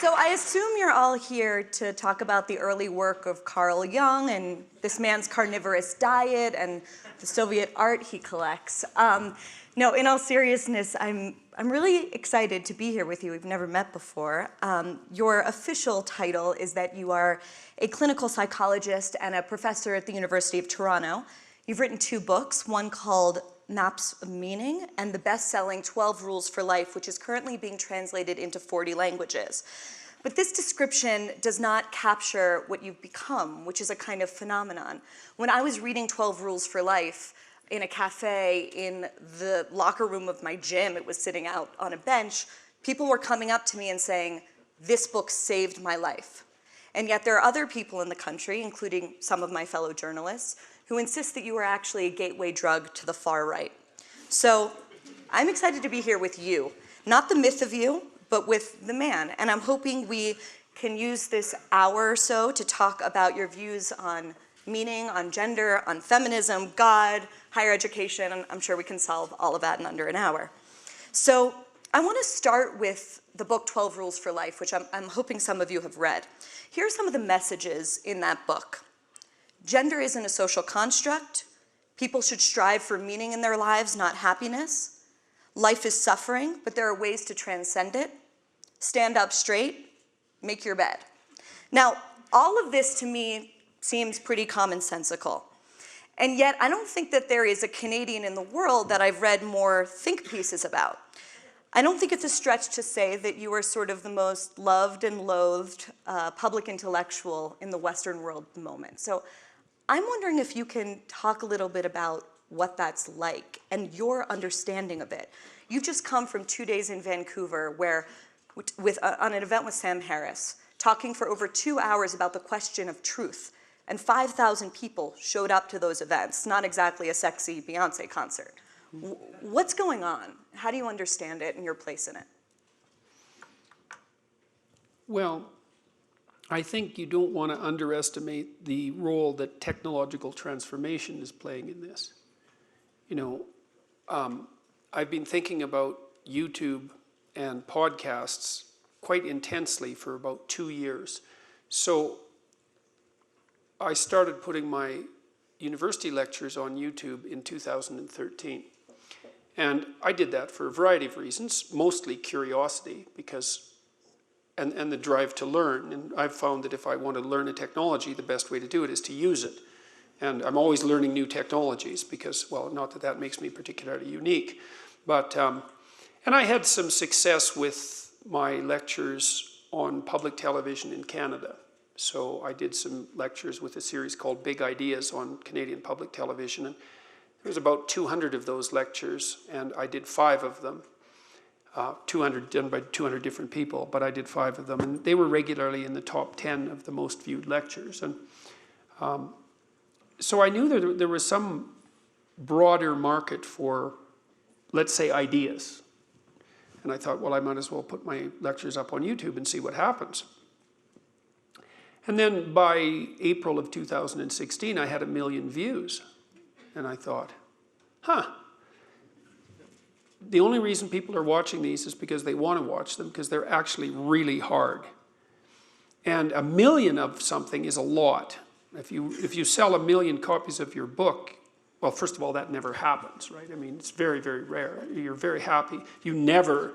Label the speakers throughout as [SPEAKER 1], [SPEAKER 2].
[SPEAKER 1] So I assume you're all here to talk about the early work of Carl Jung and this man's carnivorous diet and the Soviet art he collects. No, in all seriousness, I'm really excited to be here with you. We've never met before. Your official title is that you are a clinical psychologist and a professor at the University of Toronto. You've written 2 books, one called Maps of Meaning and the best-selling 12 Rules for Life, which is currently being translated into 40 languages. But this description does not capture what you've become, which is a kind of phenomenon. When I was reading 12 Rules for Life in a cafe in the locker room of my gym, it was sitting out on a bench, people were coming up to me and saying, "This book saved my life." And yet there are other people in the country, including some of my fellow journalists, who insist that you are actually a gateway drug to the far right. So I'm excited to be here with you, not the myth of you, but with the man. And I'm hoping we can use this hour or so to talk about your views on meaning, on gender, on feminism, God, higher education, and I'm sure we can solve all of that in under an hour. So I want to start with the book 12 Rules for Life, which I'm hoping some of you have read. Here are some of the messages in that book. Gender isn't a social construct. People should strive for meaning in their lives, not happiness. Life is suffering, but there are ways to transcend it. Stand up straight, make your bed. Now, all of this to me seems pretty commonsensical. And yet, I don't think that there is a Canadian in the world that I've read more think pieces about. I don't think it's a stretch to say that you are sort of the most loved and loathed public intellectual in the Western world at the moment. So I'm wondering if you can talk a little bit about what that's like and your understanding of it. You've just come from 2 days in Vancouver where, on an event with Sam Harris, talking for over 2 hours about the question of truth, and 5,000 people showed up to those events, not exactly a sexy Beyonce concert. What's going on? How do you understand it and your place in it?
[SPEAKER 2] Well, I think you don't want to underestimate the role that technological transformation is playing in this. You know, I've been thinking about YouTube and podcasts quite intensely for about 2 years. So I started putting my university lectures on YouTube in 2013. And I did that for a variety of reasons, mostly curiosity, and the drive to learn. And I've found that if I want to learn a technology, the best way to do it is to use it. And I'm always learning new technologies because, well, not that that makes me particularly unique. But, and I had some success with my lectures on public television in Canada. So I did some lectures with a series called Big Ideas on Canadian public television. And there was about 200 of those lectures, and I did 5 of them. 200 done by 200 different people, but I did 5 of them. And they were regularly in the top 10 of the most viewed lectures. And so I knew that there was some broader market for, let's say, ideas. And I thought, well, I might as well put my lectures up on YouTube and see what happens. And then by April of 2016, I had 1 million views. And I thought, the only reason people are watching these is because they want to watch them, because they're actually really hard. And 1 million of something is a lot. If you sell 1 million copies of your book, well, first of all, that never happens, right? I mean, it's very, very rare. You're very happy. You never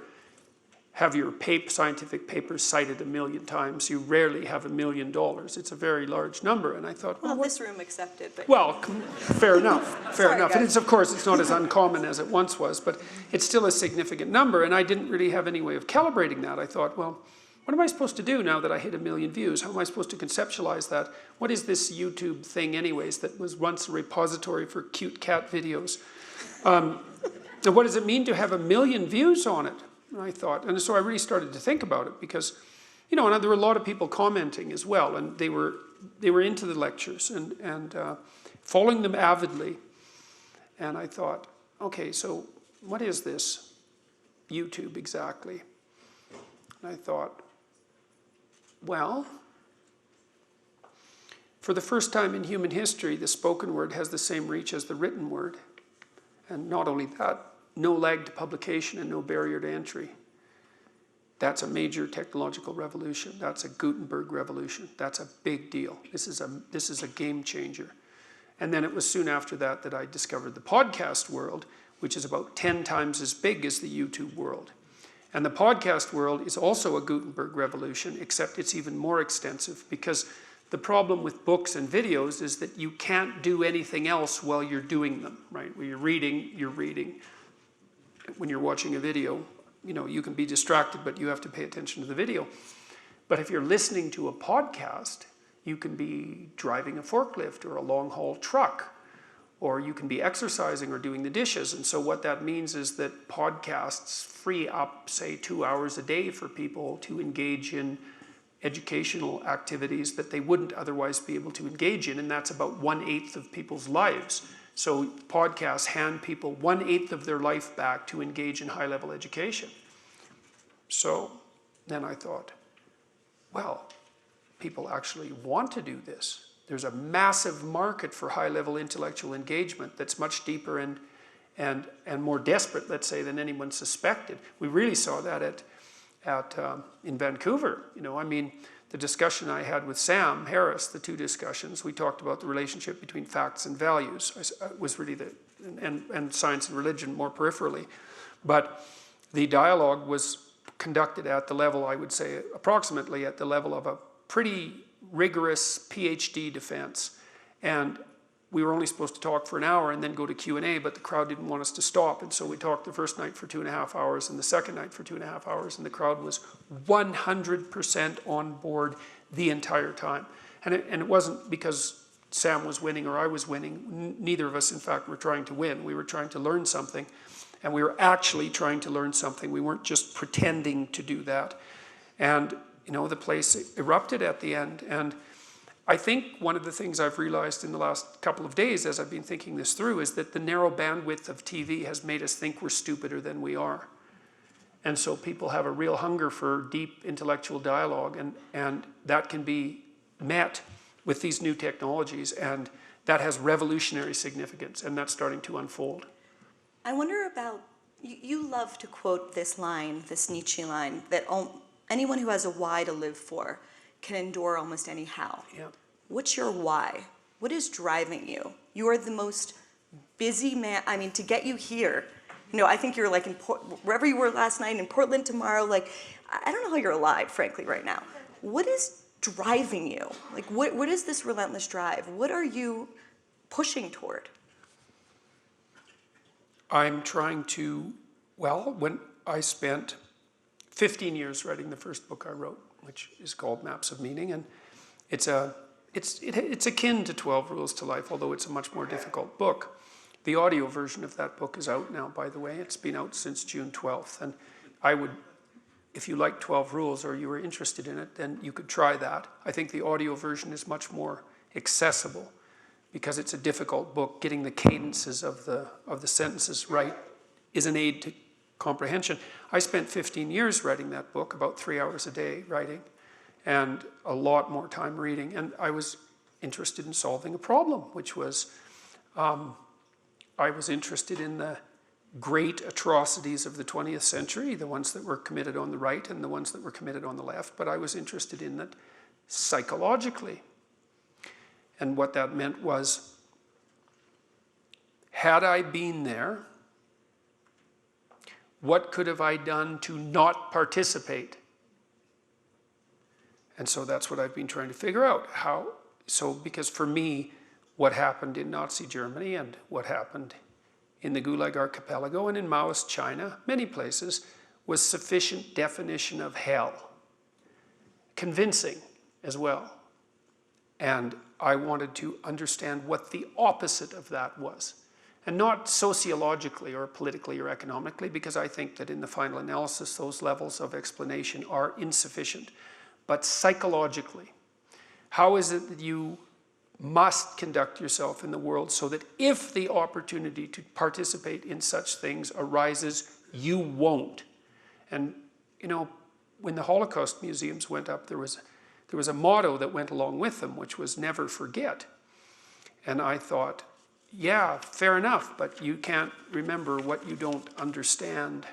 [SPEAKER 2] have your scientific papers cited 1 million times. You rarely have $1 million. It's a very large number. And I thought, well,
[SPEAKER 1] this room accepted. But
[SPEAKER 2] well, fair enough, fair enough. Guys. And it's, of course, it's not as uncommon as it once was, but it's still a significant number. And I didn't really have any way of calibrating that. I thought, well, what am I supposed to do now that I hit 1 million views? How am I supposed to conceptualize that? What is this YouTube thing anyways that was once a repository for cute cat videos? And what does it mean to have 1 million views on it? And I thought, and so I really started to think about it because, you know, and there were a lot of people commenting as well, and they were into the lectures and following them avidly. And I thought, okay, so what is this YouTube exactly? And I thought, well, for the first time in human history, the spoken word has the same reach as the written word. And not only that, no lag to publication and no barrier to entry. That's a major technological revolution. That's a Gutenberg revolution. That's a big deal. This is a game changer. And then it was soon after that that I discovered the podcast world, which is about 10 times as big as the YouTube world. And the podcast world is also a Gutenberg revolution, except it's even more extensive, because the problem with books and videos is that you can't do anything else while you're doing them, right? When you're reading, you're reading. When you're watching a video, you know, you can be distracted, but you have to pay attention to the video. But if you're listening to a podcast, you can be driving a forklift or a long-haul truck, or you can be exercising or doing the dishes. And so what that means is that podcasts free up, say, 2 hours a day for people to engage in educational activities that they wouldn't otherwise be able to engage in, and that's about 1/8 of people's lives. So podcasts hand people 1/8 of their life back to engage in high-level education. So then I thought, well, people actually want to do this. There's a massive market for high-level intellectual engagement that's much deeper and more desperate, let's say, than anyone suspected. We really saw that in Vancouver. You know, I mean, the discussion I had with Sam Harris, the 2 discussions, we talked about the relationship between facts and values. Was really and science and religion more peripherally. But the dialogue was conducted at the level, I would say, approximately at the level of a pretty rigorous PhD defense. And we were only supposed to talk for an hour and then go to Q&A, but the crowd didn't want us to stop. And so we talked the first night for 2.5 hours and the second night for 2.5 hours, and the crowd was 100% on board the entire time. And it wasn't because Sam was winning or I was winning. Neither of us, in fact, were trying to win. We were trying to learn something, and we were actually trying to learn something. We weren't just pretending to do that. And, you know, the place erupted at the end. And I think one of the things I've realized in the last couple of days as I've been thinking this through is that the narrow bandwidth of TV has made us think we're stupider than we are. And so people have a real hunger for deep intellectual dialogue, and that can be met with these new technologies, and that has revolutionary significance, and that's starting to unfold.
[SPEAKER 1] I wonder about, you love to quote this line, this Nietzsche line, that anyone who has a why to live for can endure almost any how.
[SPEAKER 2] Yeah.
[SPEAKER 1] What's your why? What is driving you? You are the most busy man. I mean, to get you here, you know, I think you're like wherever you were last night, in Portland tomorrow. Like, I don't know how you're alive, frankly, right now. What is driving you? Like, what is this relentless drive? What are you pushing toward?
[SPEAKER 2] I'm trying to, well, when I spent 15 years writing the first book I wrote, which is called Maps of Meaning, and it's akin to 12 Rules to Life, although it's a much more difficult book. The audio version of that book is out now, by the way. It's been out since June 12th, and I would, if you like 12 Rules or you were interested in it, then you could try that. I think the audio version is much more accessible because it's a difficult book. Getting the cadences of the sentences right is an aid to comprehension. I spent 15 years writing that book, about 3 hours a day writing, and a lot more time reading. And I was interested in solving a problem, which was, I was interested in the great atrocities of the 20th century, the ones that were committed on the right and the ones that were committed on the left, but I was interested in it psychologically. And what that meant was, had I been there, what could have I done to not participate? And so that's what I've been trying to figure out. Because for me, what happened in Nazi Germany and what happened in the Gulag Archipelago and in Maoist China, many places, was sufficient definition of hell. Convincing as well. And I wanted to understand what the opposite of that was. And not sociologically or politically or economically, because I think that in the final analysis, those levels of explanation are insufficient. But psychologically, how is it that you must conduct yourself in the world so that if the opportunity to participate in such things arises, you won't? And, you know, when the Holocaust museums went up, there was a motto that went along with them, which was never forget. And I thought, yeah, fair enough, but you can't remember what you don't understand.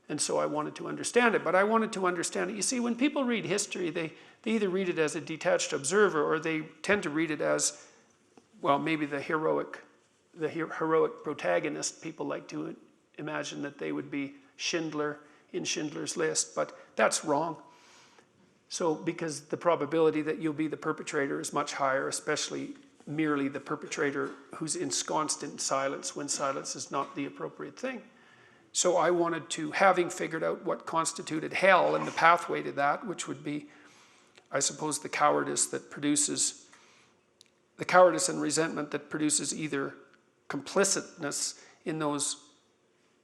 [SPEAKER 2] And so I wanted to understand it, but I wanted to understand it. You see, when people read history, they either read it as a detached observer, or they tend to read it as, well, maybe the heroic protagonist. People like to imagine that they would be Schindler in Schindler's List, but that's wrong. So, because the probability that you'll be the perpetrator is much higher, especially merely the perpetrator who's ensconced in silence when silence is not the appropriate thing. So I wanted to, having figured out what constituted hell and the pathway to that, which would be, I suppose, the cowardice and resentment that produces either complicitness in those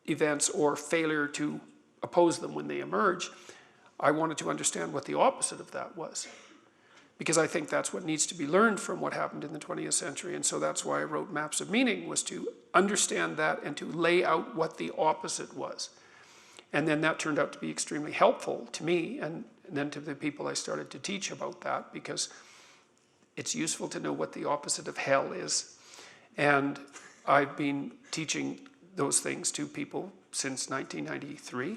[SPEAKER 2] events or failure to oppose them when they emerge, I wanted to understand what the opposite of that was. Because I think that's what needs to be learned from what happened in the 20th century. And so that's why I wrote Maps of Meaning, was to understand that and to lay out what the opposite was. And then that turned out to be extremely helpful to me and then to the people I started to teach about that, because it's useful to know what the opposite of hell is. And I've been teaching those things to people since 1993,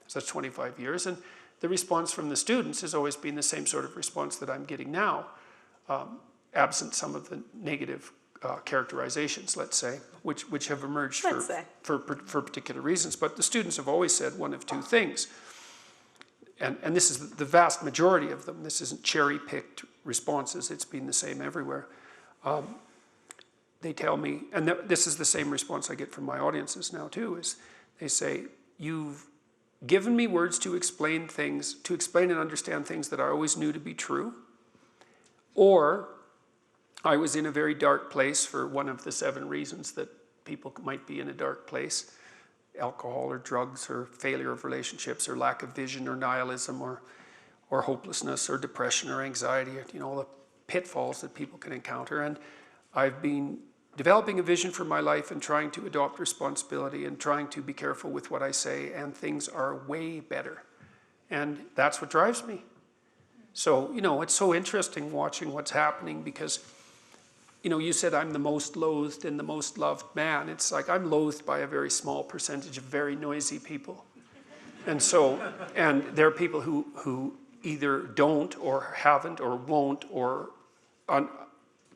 [SPEAKER 2] so that's 25 years. And the response from the students has always been the same sort of response that I'm getting now, absent some of the negative characterizations, let's say, which have emerged for particular reasons. But the students have always said one of two things, and this is the vast majority of them. This isn't cherry-picked responses. It's been the same everywhere. They tell me, and this is the same response I get from my audiences now too, is they say, you've given me words to explain things, to explain and understand things that I always knew to be true, or I was in a very dark place for one of the 7 reasons that people might be in a dark place: alcohol or drugs or failure of relationships or lack of vision or nihilism or hopelessness or depression or anxiety, you know, the pitfalls that people can encounter. And I've been developing a vision for my life and trying to adopt responsibility and trying to be careful with what I say, and things are way better. And that's what drives me. So, you know, it's so interesting watching what's happening, because, you know, you said I'm the most loathed and the most loved man. It's like I'm loathed by a very small percentage of very noisy people. And so, and there are people who either don't or haven't or won't or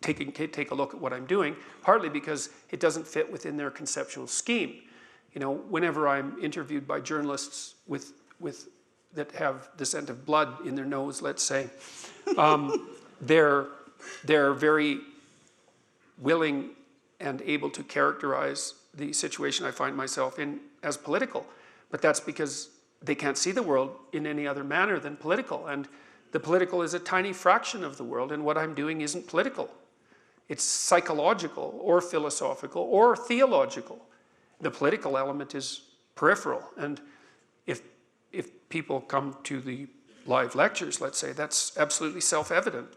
[SPEAKER 2] take a look at what I'm doing, partly because it doesn't fit within their conceptual scheme. You know, whenever I'm interviewed by journalists with that have the scent of blood in their nose, let's say, they're very willing and able to characterize the situation I find myself in as political. But that's because they can't see the world in any other manner than political. And the political is a tiny fraction of the world, and what I'm doing isn't political. It's psychological or philosophical or theological. The political element is peripheral. And if people come to the live lectures, let's say, that's absolutely self-evident.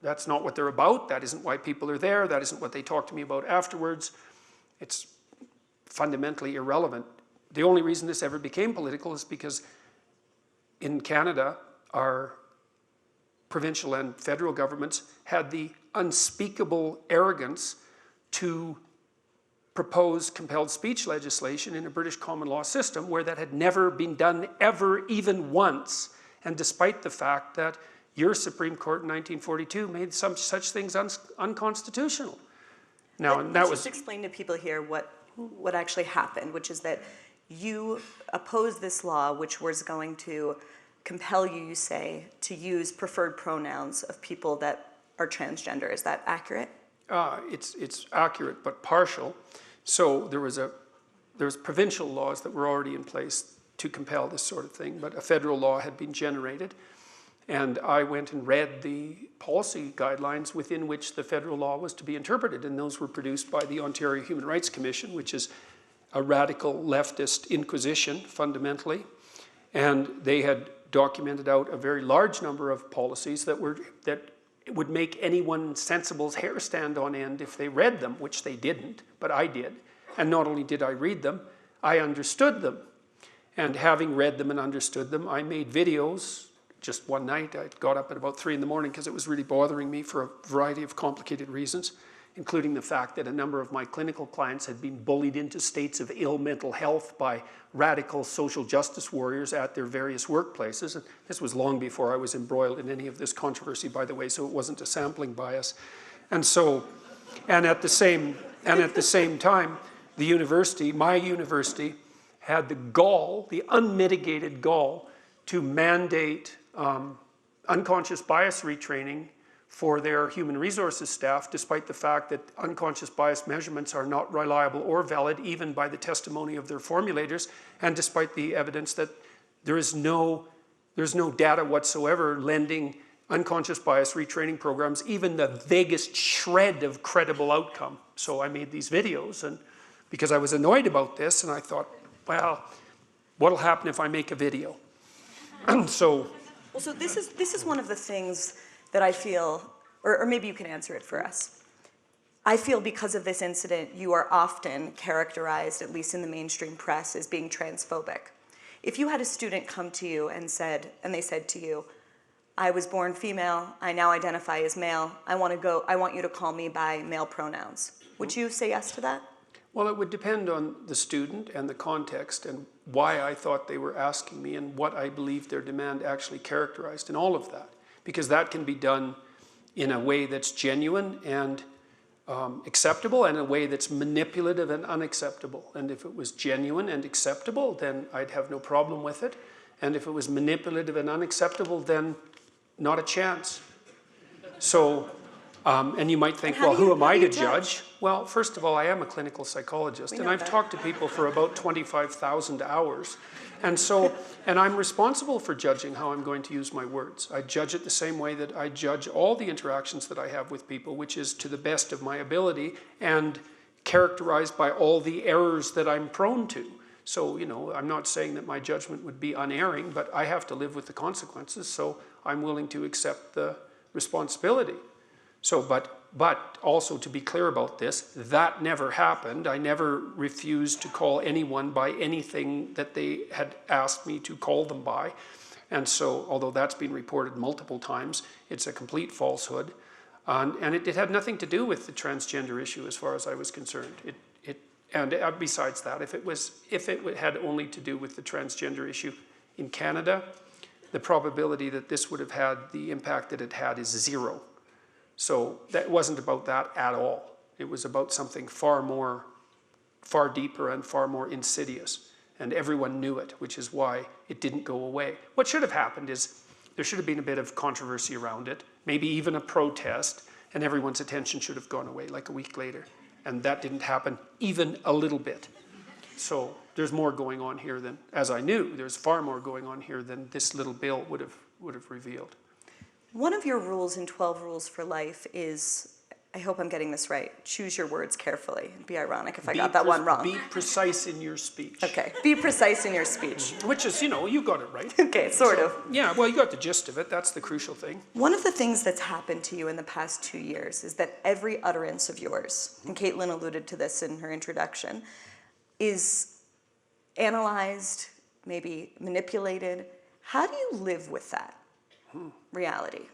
[SPEAKER 2] That's not what they're about. That isn't why people are there. That isn't what they talk to me about afterwards. It's fundamentally irrelevant. The only reason this ever became political is because in Canada, our provincial and federal governments had the unspeakable arrogance to propose compelled speech legislation in a British common law system where that had never been done ever, even once. And despite the fact that your Supreme Court in 1942 made some such things unconstitutional. Now, and that was
[SPEAKER 1] just explain to people here what actually happened, which is that you opposed this law, which was going to compel you, you say, to use preferred pronouns of people that are transgender. Is that accurate?
[SPEAKER 2] It's accurate, but partial. So there was provincial laws that were already in place to compel this sort of thing, but a federal law had been generated. And I went and read the policy guidelines within which the federal law was to be interpreted, and those were produced by the Ontario Human Rights Commission, which is a radical leftist inquisition, fundamentally. And they had documented out a very large number of policies that would make anyone sensible's hair stand on end if they read them, which they didn't, but I did. And not only did I read them, I understood them. And having read them and understood them, I made videos. Just one night, I got up at about 3 in the morning because it was really bothering me for a variety of complicated reasons. including the fact that a number of my clinical clients had been bullied into states of ill mental health by radical social justice warriors at their various workplaces. And this was long before I was embroiled in any of this controversy, by the way, so it wasn't a sampling bias. And so, and at the same time, the university, my university, had the gall, the unmitigated gall, to mandate unconscious bias retraining for their human resources staff, despite the fact that unconscious bias measurements are not reliable or valid, even by the testimony of their formulators, and despite the evidence that there's no data whatsoever lending unconscious bias retraining programs even the vaguest shred of credible outcome. So I made these videos, and because I was annoyed about this, and I thought, well, what'll happen if I make a video? So
[SPEAKER 1] this is one of the things that I feel, or maybe you can answer it for us. I feel because of this incident, you are often characterized, at least in the mainstream press, as being transphobic. If you had a student come to you and they said to you, I was born female, I now identify as male, I want you to call me by male pronouns. Would you say yes to that?
[SPEAKER 2] Well, it would depend on the student and the context and why I thought they were asking me and what I believed their demand actually characterized and all of that. Because that can be done in a way that's genuine and acceptable, and a way that's manipulative and unacceptable. And if it was genuine and acceptable, then I'd have no problem with it. And if it was manipulative and unacceptable, then not a chance. So, and you might think, well, who am I to judge? Well, first of all, I am a clinical psychologist, and I've talked to people for about 25,000 hours. And so, and I'm responsible for judging how I'm going to use my words. I judge it the same way that I judge all the interactions that I have with people, which is to the best of my ability and characterized by all the errors that I'm prone to. So, you know, I'm not saying that my judgment would be unerring, but I have to live with the consequences, so I'm willing to accept the responsibility. So, but also to be clear about this, that never happened. I never refused to call anyone by anything that they had asked me to call them by. And so, although that's been reported multiple times, it's a complete falsehood. And it had nothing to do with the transgender issue as far as I was concerned. And besides that, if it had only to do with the transgender issue in Canada, the probability that this would have had the impact that it had is zero. So that wasn't about that at all. It was about something far deeper and far more insidious. And everyone knew it, which is why it didn't go away. What should have happened is there should have been a bit of controversy around it, maybe even a protest, and everyone's attention should have gone away like a week later. And that didn't happen even a little bit. So there's more going on here than, as I knew, there's far more going on here than this little bill would have revealed.
[SPEAKER 1] One of your rules in 12 Rules for Life is, I hope I'm getting this right, choose your words carefully. It'd be ironic if I got that one wrong.
[SPEAKER 2] Be precise in your speech.
[SPEAKER 1] Okay, be precise in your speech.
[SPEAKER 2] Which is, you know, you got it right.
[SPEAKER 1] Okay, sort of.
[SPEAKER 2] Yeah, well, you got the gist of it. That's the crucial thing.
[SPEAKER 1] One of the things that's happened to you in the past 2 years is that every utterance of yours, and Caitlin alluded to this in her introduction, is analyzed, maybe manipulated. How do you live with that reality?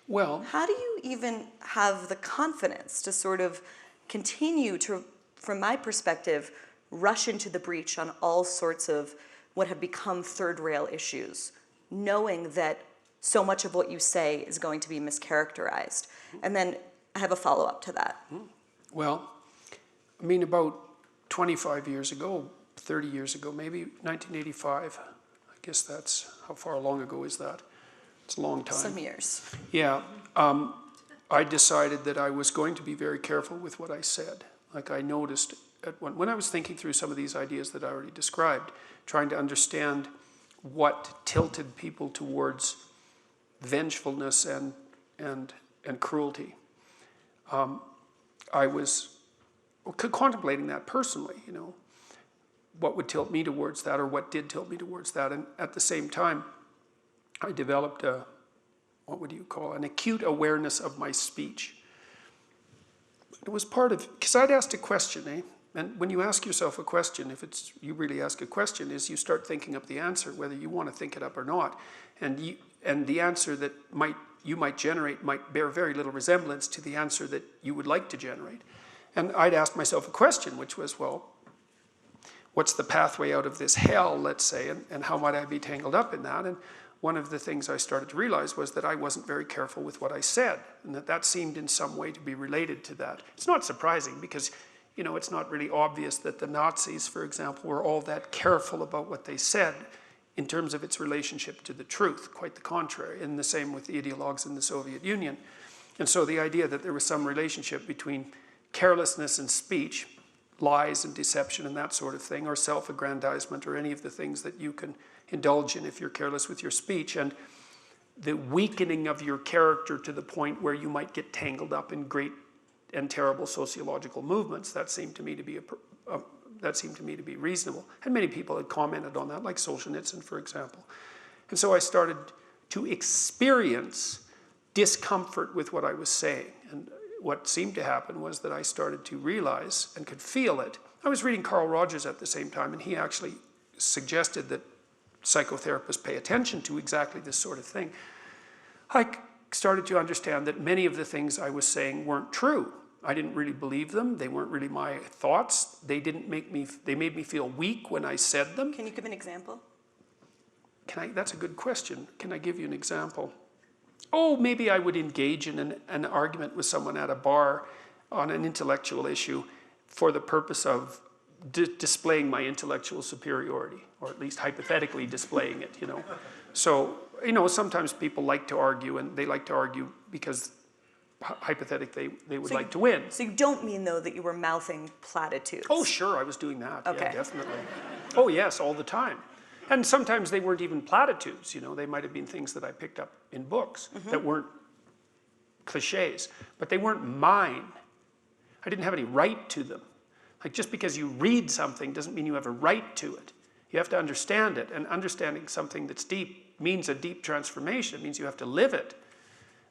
[SPEAKER 2] Well,
[SPEAKER 1] how do you even have the confidence to sort of continue to, from my perspective, rush into the breach on all sorts of what have become third rail issues, knowing that so much of what you say is going to be mischaracterized? And then I have a follow-up to that.
[SPEAKER 2] Well, I mean, about 25 years ago, 30 years ago, maybe 1985, I guess that's, how far long ago is that? It's a long time.
[SPEAKER 1] Some years.
[SPEAKER 2] Yeah. I decided that I was going to be very careful with what I said. Like I noticed when I was thinking through some of these ideas that I already described, trying to understand what tilted people towards vengefulness and cruelty. I was contemplating that personally, you know, what would tilt me towards that or what did tilt me towards that. And at the same time, I developed what would you call, an acute awareness of my speech. It was part of, because I'd asked a question, and when you ask yourself a question, if it's, you really ask a question, is you start thinking up the answer, whether you want to think it up or not. And the answer that might might generate might bear very little resemblance to the answer that you would like to generate. And I'd asked myself a question, which was, well, what's the pathway out of this hell, let's say, and how might I be tangled up in that? And one of the things I started to realize was that I wasn't very careful with what I said, and that seemed in some way to be related to that. It's not surprising because, you know, it's not really obvious that the Nazis, for example, were all that careful about what they said in terms of its relationship to the truth, quite the contrary, and the same with the ideologues in the Soviet Union. And so the idea that there was some relationship between carelessness and speech, lies and deception and that sort of thing, or self-aggrandizement, or any of the things that you can indulge in if you're careless with your speech, and the weakening of your character to the point where you might get tangled up in great and terrible sociological movements, that seemed to me to be reasonable. And many people had commented on that, like Solzhenitsyn, for example. And so I started to experience discomfort with what I was saying. And what seemed to happen was that I started to realize and could feel it. I was reading Carl Rogers at the same time, and he actually suggested that psychotherapists pay attention to exactly this sort of thing. I started to understand that many of the things I was saying weren't true. I didn't really believe them. They weren't really my thoughts. They made me feel weak when I said them.
[SPEAKER 1] Can you give an example?
[SPEAKER 2] That's a good question. Can I give you an example? Oh, maybe I would engage in an argument with someone at a bar on an intellectual issue for the purpose of displaying my intellectual superiority, or at least hypothetically displaying it, you know. So, you know, sometimes people like to argue, and they like to argue because hypothetically they would like to win.
[SPEAKER 1] So you don't mean, though, that you were mouthing platitudes?
[SPEAKER 2] Oh, sure, I was doing that.
[SPEAKER 1] Okay.
[SPEAKER 2] Yeah, definitely. Oh, yes, all the time. And sometimes they weren't even platitudes, you know. They might have been things that I picked up in books that weren't cliches, but they weren't mine. I didn't have any right to them. Like, just because you read something doesn't mean you have a right to it. You have to understand it, and understanding something that's deep means a deep transformation. It means you have to live it.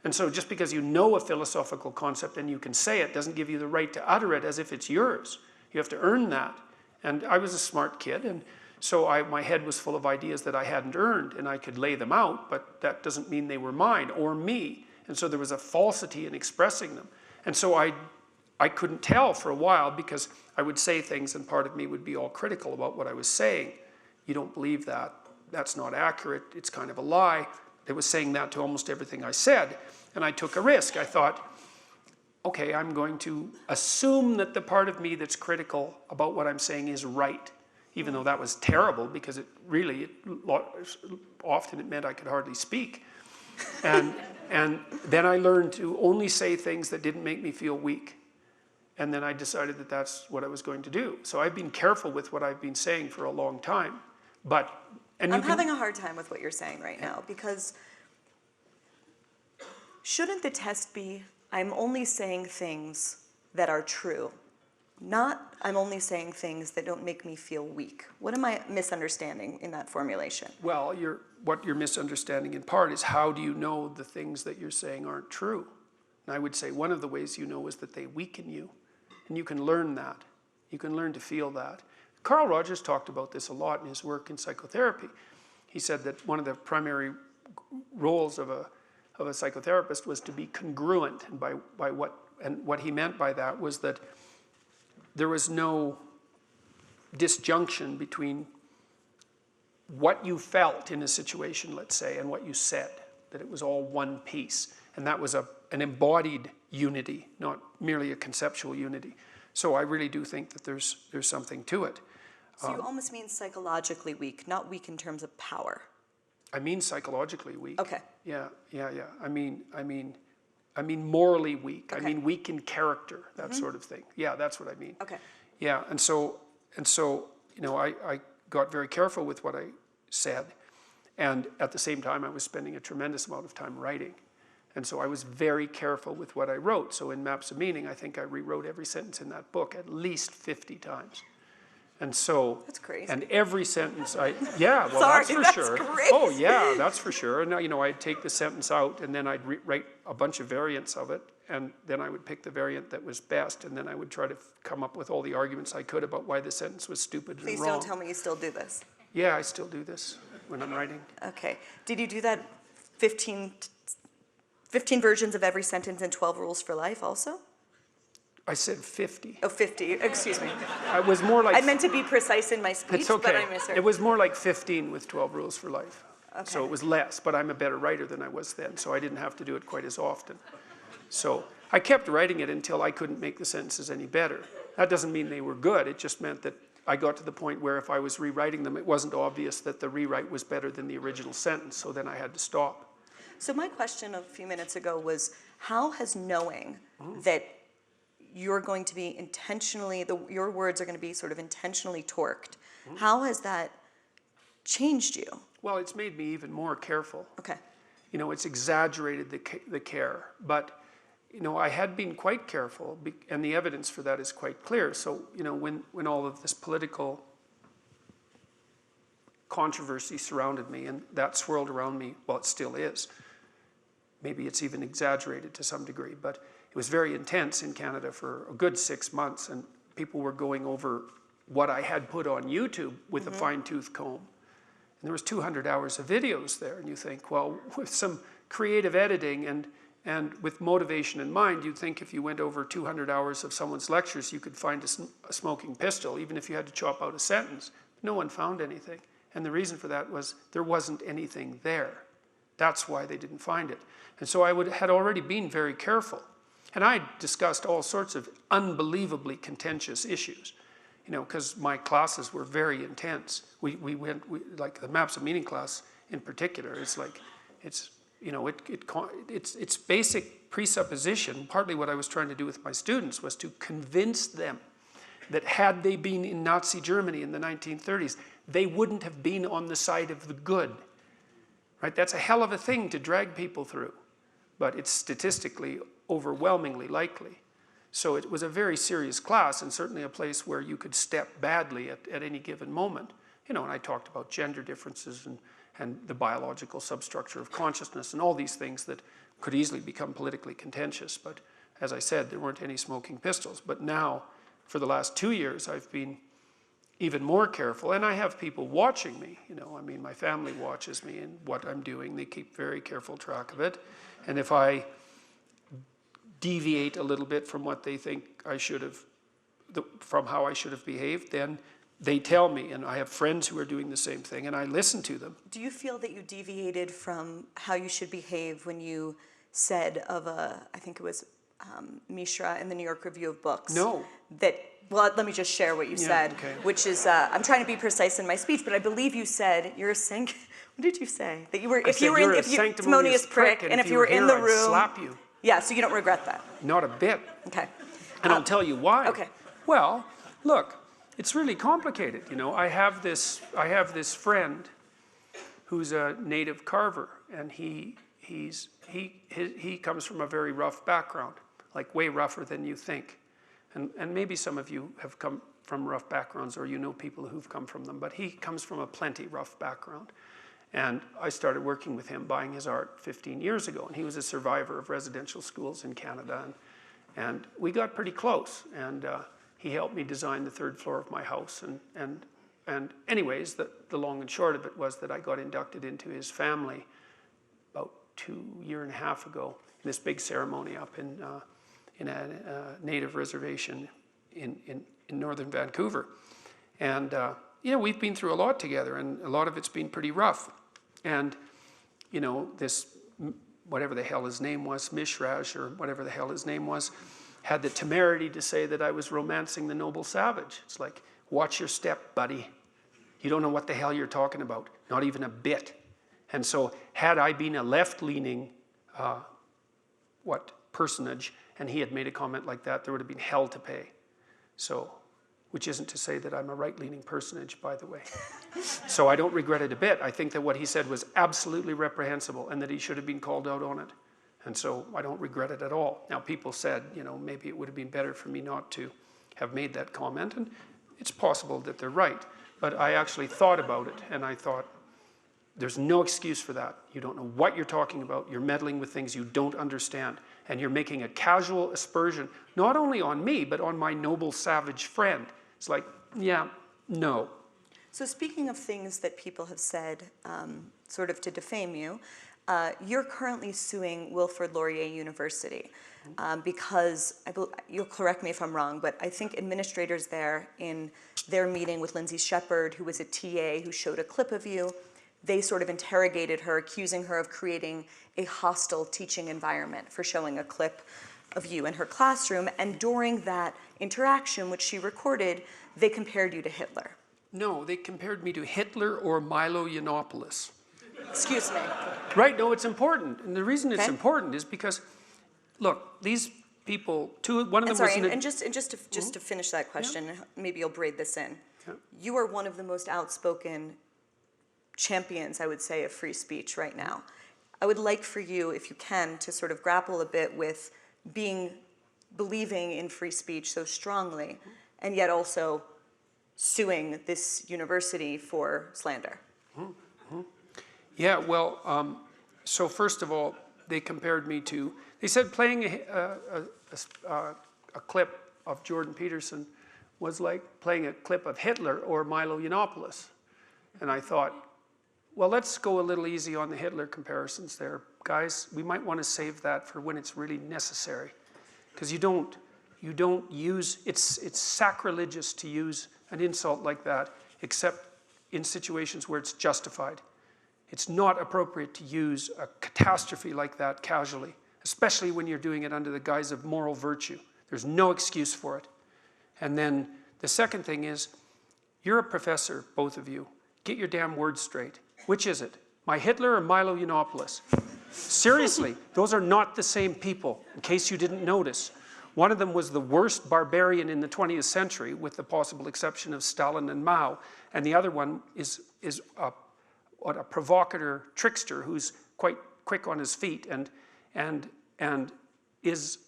[SPEAKER 2] And so just because you know a philosophical concept and you can say it doesn't give you the right to utter it as if it's yours. You have to earn that. And I was a smart kid, and so my head was full of ideas that I hadn't earned, and I could lay them out, but that doesn't mean they were mine or me. And so there was a falsity in expressing them. And so I couldn't tell for a while, because I would say things and part of me would be all critical about what I was saying. You don't believe that. That's not accurate. It's kind of a lie. They was saying that to almost everything I said. And I took a risk. I thought, okay, I'm going to assume that the part of me that's critical about what I'm saying is right. Even though that was terrible, because often it meant I could hardly speak. And then I learned to only say things that didn't make me feel weak. And then I decided that that's what I was going to do. So I've been careful with what I've been saying for a long time. I'm
[SPEAKER 1] having a hard time with what you're saying right now, because shouldn't the test be, I'm only saying things that are true, not I'm only saying things that don't make me feel weak? What am I misunderstanding in that formulation?
[SPEAKER 2] Well, what you're misunderstanding in part is, how do you know the things that you're saying aren't true? And I would say one of the ways you know is that they weaken you. And you can learn that. You can learn to feel that. Carl Rogers talked about this a lot in his work in psychotherapy. He said that one of the primary roles of a psychotherapist was to be congruent. And what he meant by that was that there was no disjunction between what you felt in a situation, let's say, and what you said, that it was all one piece. And that was an embodied unity, not merely a conceptual unity. So I really do think that there's something to it.
[SPEAKER 1] So you almost mean psychologically weak, not weak in terms of power.
[SPEAKER 2] I mean psychologically weak.
[SPEAKER 1] Okay.
[SPEAKER 2] Yeah. I mean morally weak.
[SPEAKER 1] Okay.
[SPEAKER 2] I mean weak in character, that sort of thing. Yeah, that's what I mean.
[SPEAKER 1] Okay.
[SPEAKER 2] Yeah, and so you know, I got very careful with what I said, and at the same time I was spending a tremendous amount of time writing. And so I was very careful with what I wrote. So in Maps of Meaning, I think I rewrote every sentence in that book at least 50 times. And so,
[SPEAKER 1] that's crazy.
[SPEAKER 2] And every sentence yeah, well,
[SPEAKER 1] Sorry,
[SPEAKER 2] that's for
[SPEAKER 1] that's
[SPEAKER 2] sure.
[SPEAKER 1] crazy.
[SPEAKER 2] Oh yeah, that's for sure. And you know, I'd take the sentence out, and then I'd write a bunch of variants of it, and then I would pick the variant that was best, and then I would try to come up with all the arguments I could about why the sentence was stupid and wrong.
[SPEAKER 1] Please don't tell me you still do this.
[SPEAKER 2] Yeah, I still do this when I'm writing.
[SPEAKER 1] Okay. Did you do that 15 15 versions of every sentence and 12 rules for life also?
[SPEAKER 2] I said 50.
[SPEAKER 1] Oh, 50, excuse me.
[SPEAKER 2] It was more like...
[SPEAKER 1] I meant to be precise in my speech,
[SPEAKER 2] It's okay.
[SPEAKER 1] but I misheard.
[SPEAKER 2] It was more like 15 with 12 rules for life.
[SPEAKER 1] Okay.
[SPEAKER 2] So it was less, but I'm a better writer than I was then, so I didn't have to do it quite as often. So I kept writing it until I couldn't make the sentences any better. That doesn't mean they were good, it just meant that I got to the point where if I was rewriting them, it wasn't obvious that the rewrite was better than the original sentence, so then I had to stop.
[SPEAKER 1] So my question a few minutes ago was, how has knowing that you're going to be intentionally, your words are going to be sort of intentionally torqued, how has that changed you?
[SPEAKER 2] Well, it's made me even more careful.
[SPEAKER 1] Okay.
[SPEAKER 2] You know, it's exaggerated the care, but, you know, I had been quite careful, and the evidence for that is quite clear. So, you know, when all of this political controversy surrounded me, and that swirled around me, well, it still is. Maybe it's even exaggerated to some degree, but it was very intense in Canada for a good 6 months, and people were going over what I had put on YouTube with a fine-tooth comb. And there was 200 hours of videos there, and you think, well, with some creative editing and with motivation in mind, you'd think if you went over 200 hours of someone's lectures, you could find a smoking pistol, even if you had to chop out a sentence. No one found anything. And the reason for that was there wasn't anything there. That's why they didn't find it. And so I had already been very careful. And I discussed all sorts of unbelievably contentious issues, you know, because my classes were very intense. We like the Maps of Meaning class in particular, it's like, it's, you know, it's basic presupposition. Partly what I was trying to do with my students was to convince them that had they been in Nazi Germany in the 1930s, they wouldn't have been on the side of the good. Right? That's a hell of a thing to drag people through, but it's statistically overwhelmingly likely. So it was a very serious class, and certainly a place where you could step badly at any given moment. You know, and I talked about gender differences and the biological substructure of consciousness and all these things that could easily become politically contentious. But as I said, there weren't any smoking pistols. But now, for the last 2 years, I've been even more careful, and I have people watching me, you know, I mean, my family watches me and what I'm doing, they keep very careful track of it, and if I deviate a little bit from what they think I should have, from how I should have behaved, then they tell me, and I have friends who are doing the same thing, and I listen to them.
[SPEAKER 1] Do you feel that you deviated from how you should behave when you said of I think it was Mishra in the New York Review of Books?
[SPEAKER 2] No.
[SPEAKER 1] Well, let me just share what you said,
[SPEAKER 2] okay.
[SPEAKER 1] Which is, I'm trying to be precise in my speech, but I believe you said, you're a what did you say? That you were, if you were in, if you, sanctimonious prick, and if you were in the room. I'd
[SPEAKER 2] slap you.
[SPEAKER 1] Yeah, so you don't regret that?
[SPEAKER 2] Not a bit.
[SPEAKER 1] Okay.
[SPEAKER 2] And I'll tell you why.
[SPEAKER 1] Okay.
[SPEAKER 2] Well, look, it's really complicated, you know. I have this friend who's a native carver, and he comes from a very rough background, like way rougher than you think. And maybe some of you have come from rough backgrounds, or you know people who've come from them, but he comes from a plenty rough background. And I started working with him, buying his art 15 years ago, and he was a survivor of residential schools in Canada, and we got pretty close, and he helped me design the 3rd floor of my house, and anyways, the long and short of it was that I got inducted into his family about 2.5 years ago, in this big ceremony up in a native reservation in northern Vancouver. And, you know, we've been through a lot together, and a lot of it's been pretty rough. And, you know, this, whatever the hell his name was, Mishraj, or whatever the hell his name was, had the temerity to say that I was romancing the noble savage. It's like, watch your step, buddy. You don't know what the hell you're talking about, not even a bit. And so, had I been a left-leaning, personage, and he had made a comment like that, there would have been hell to pay. So, which isn't to say that I'm a right-leaning personage, by the way. So I don't regret it a bit. I think that what he said was absolutely reprehensible, and that he should have been called out on it. And so I don't regret it at all. Now, people said, you know, maybe it would have been better for me not to have made that comment, and it's possible that they're right. But I actually thought about it, and I thought, there's no excuse for that. You don't know what you're talking about. You're meddling with things you don't understand. And you're making a casual aspersion, not only on me, but on my noble savage friend. It's like, yeah, no.
[SPEAKER 1] So speaking of things that people have said sort of to defame you, you're currently suing Wilfrid Laurier University because, you'll correct me if I'm wrong, but I think administrators there in their meeting with Lindsay Shepherd, who was a TA who showed a clip of you, they sort of interrogated her, accusing her of creating a hostile teaching environment for showing a clip of you in her classroom. And during that interaction, which she recorded, they compared you to Hitler.
[SPEAKER 2] No, they compared me to Hitler or Milo Yiannopoulos.
[SPEAKER 1] Excuse me.
[SPEAKER 2] Right, no, it's important. And the reason it's
[SPEAKER 1] Okay.
[SPEAKER 2] important is because, look, these people, one of them
[SPEAKER 1] Sorry,
[SPEAKER 2] was...
[SPEAKER 1] and just to finish that question, maybe you'll braid this in.
[SPEAKER 2] Yeah.
[SPEAKER 1] You are one of the most outspoken champions, I would say, of free speech right now. I would like for you, if you can, to sort of grapple a bit with believing in free speech so strongly, and yet also suing this university for slander.
[SPEAKER 2] Yeah, well, so first of all, they compared me to, they said playing a clip of Jordan Peterson was like playing a clip of Hitler or Milo Yiannopoulos. And I thought, well, let's go a little easy on the Hitler comparisons there. Guys, we might want to save that for when it's really necessary. Because you don't use, it's sacrilegious to use an insult like that, except in situations where it's justified. It's not appropriate to use a catastrophe like that casually, especially when you're doing it under the guise of moral virtue. There's no excuse for it. And then the second thing is, you're a professor, both of you. Get your damn words straight. Which is it? My Hitler or Milo Yiannopoulos? Seriously, those are not the same people, in case you didn't notice. One of them was the worst barbarian in the 20th century, with the possible exception of Stalin and Mao. And the other one is a provocateur, trickster, who's quite quick on his feet and is,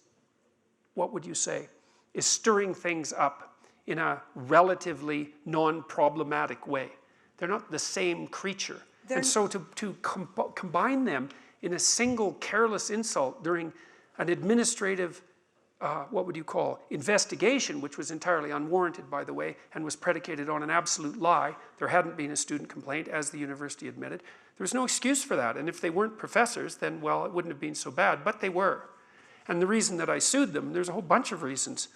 [SPEAKER 2] what would you say, is stirring things up in a relatively non-problematic way. They're not the same creature. And so to combine them in a single careless insult during an administrative, what would you call, investigation, which was entirely unwarranted, by the way, and was predicated on an absolute lie. There hadn't been a student complaint, as the university admitted. There was no excuse for that. And if they weren't professors, then, well, it wouldn't have been so bad, but they were. And the reason that I sued them, there's a whole bunch of reasons.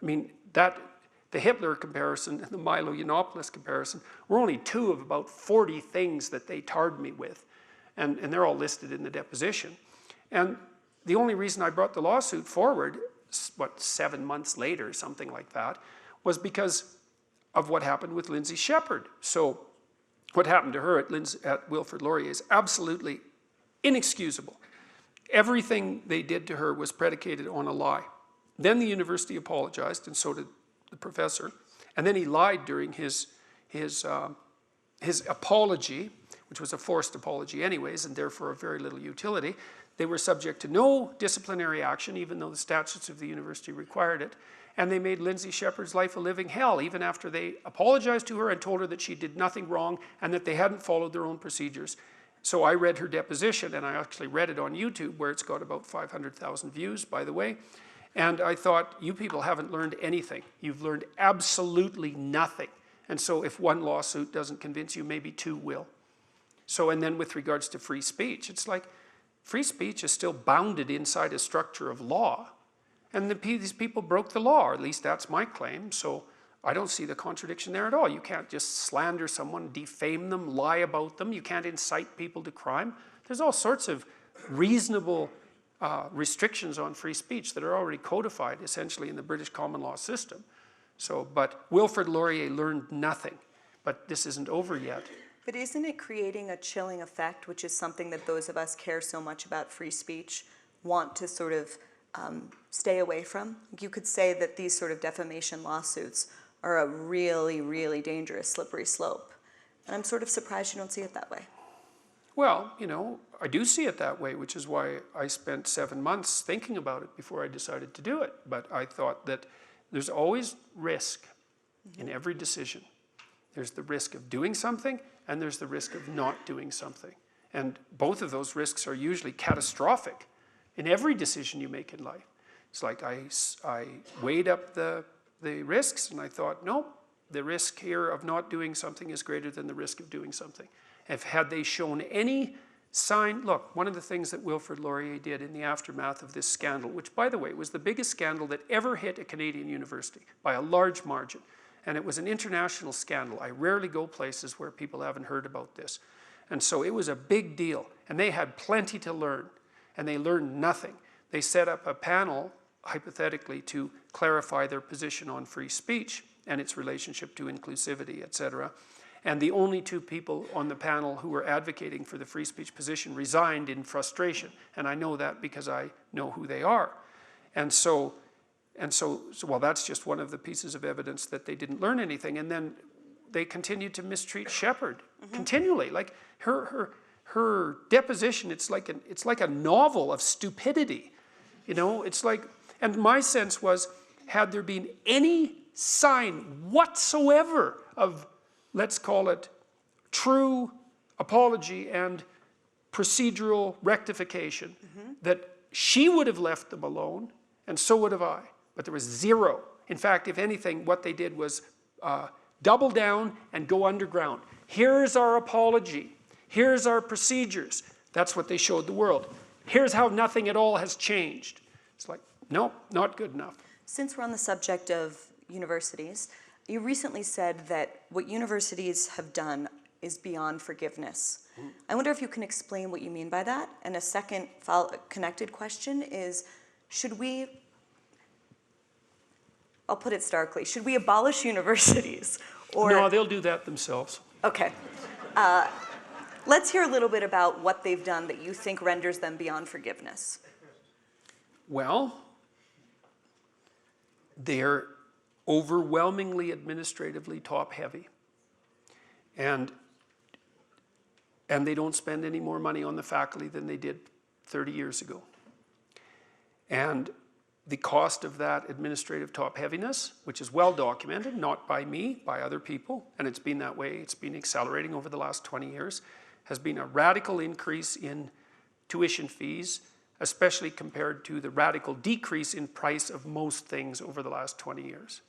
[SPEAKER 2] I mean, the Hitler comparison and the Milo Yiannopoulos comparison were only two of about 40 things that they tarred me with. And they're all listed in the deposition. And the only reason I brought the lawsuit forward, 7 months later, something like that, was because of what happened with Lindsay Shepherd. So what happened to her at Wilfrid Laurier is absolutely inexcusable. Everything they did to her was predicated on a lie. Then the university apologized, and so did the professor. And then he lied during his apology, which was a forced apology anyways, and therefore of very little utility. They were subject to no disciplinary action, even though the statutes of the university required it. And they made Lindsay Shepherd's life a living hell, even after they apologized to her and told her that she did nothing wrong and that they hadn't followed their own procedures. So I read her deposition, and I actually read it on YouTube, where it's got about 500,000 views, by the way. And I thought, you people haven't learned anything. You've learned absolutely nothing. And so if one lawsuit doesn't convince you, maybe two will. So, and then with regards to free speech, it's like, free speech is still bounded inside a structure of law. And these people broke the law, or at least that's my claim. So I don't see the contradiction there at all. You can't just slander someone, defame them, lie about them. You can't incite people to crime. There's all sorts of reasonable restrictions on free speech that are already codified essentially in the British common law system. So, but Wilfrid Laurier learned nothing. But this isn't over yet.
[SPEAKER 1] But isn't it creating a chilling effect, which is something that those of us care so much about free speech want to sort of stay away from? You could say that these sort of defamation lawsuits are a really, really dangerous slippery slope. And I'm sort of surprised you don't see it that way.
[SPEAKER 2] Well, you know, I do see it that way, which is why I spent 7 months thinking about it before I decided to do it. But I thought that there's always risk in every decision. There's the risk of doing something, and there's the risk of not doing something. And both of those risks are usually catastrophic in every decision you make in life. It's like I weighed up the risks, and I thought, no, the risk here of not doing something is greater than the risk of doing something. Had they shown any look, one of the things that Wilfrid Laurier did in the aftermath of this scandal, which by the way was the biggest scandal that ever hit a Canadian university by a large margin, and it was an international scandal. I rarely go places where people haven't heard about this. And so it was a big deal, and they had plenty to learn, and they learned nothing. They set up a panel, hypothetically, to clarify their position on free speech and its relationship to inclusivity, etc. And the only two people on the panel who were advocating for the free speech position resigned in frustration. And I know that because I know who they are. And so well, that's just one of the pieces of evidence that they didn't learn anything. And then they continued to mistreat Shepherd continually. Like her deposition, it's like a novel of stupidity. You know, it's like, and my sense was, had there been any sign whatsoever of, let's call it, true apology and procedural rectification, that she would have left them alone, and so would have I. But there was zero. In fact, if anything, what they did was double down and go underground. Here's our apology. Here's our procedures. That's what they showed the world. Here's how nothing at all has changed. It's like, no, not good enough.
[SPEAKER 1] Since we're on the subject of universities, you recently said that what universities have done is beyond forgiveness. I wonder if you can explain what you mean by that. And a second connected question is, should we, I'll put it starkly, should we abolish universities? Or,
[SPEAKER 2] no, they'll do that themselves.
[SPEAKER 1] Okay. Let's hear a little bit about what they've done that you think renders them beyond forgiveness.
[SPEAKER 2] Well, they're overwhelmingly administratively top-heavy. And they don't spend any more money on the faculty than they did 30 years ago. And the cost of that administrative top-heaviness, which is well documented, not by me, by other people, and it's been that way, it's been accelerating over the last 20 years, has been a radical increase in tuition fees, especially compared to the radical decrease in price of most things over the last 20 years.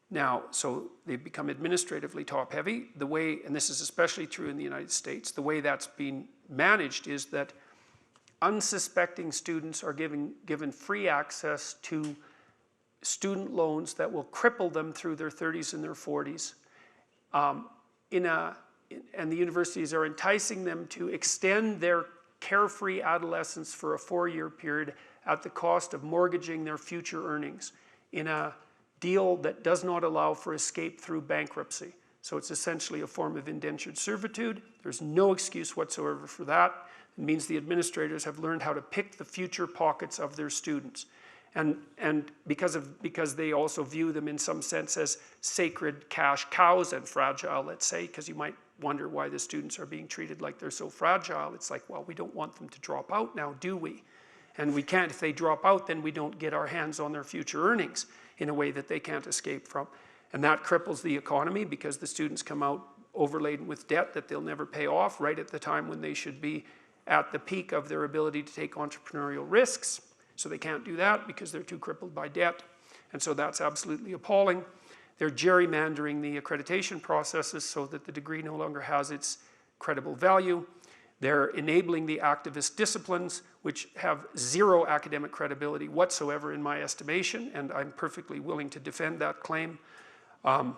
[SPEAKER 2] Now, so they've become administratively top-heavy. The way, and this is especially true in the United States, the way that's been managed is that unsuspecting students are given free access to student loans that will cripple them through their 30s and their 40s. And the universities are enticing them to extend their carefree adolescence for a 4-year period at the cost of mortgaging their future earnings in a deal that does not allow for escape through bankruptcy. So it's essentially a form of indentured servitude. There's no excuse whatsoever for that. It means the administrators have learned how to pick the future pockets of their students. And because they also view them in some sense as sacred cash cows and fragile, let's say, because you might wonder why the students are being treated like they're so fragile. It's like, well, we don't want them to drop out now, do we? And we can't, if they drop out, then we don't get our hands on their future earnings in a way that they can't escape from. And that cripples the economy because the students come out overladen with debt that they'll never pay off right at the time when they should be at the peak of their ability to take entrepreneurial risks. So they can't do that because they're too crippled by debt. And so that's absolutely appalling. They're gerrymandering the accreditation processes so that the degree no longer has its credible value. They're enabling the activist disciplines, which have zero academic credibility whatsoever in my estimation, and I'm perfectly willing to defend that claim. And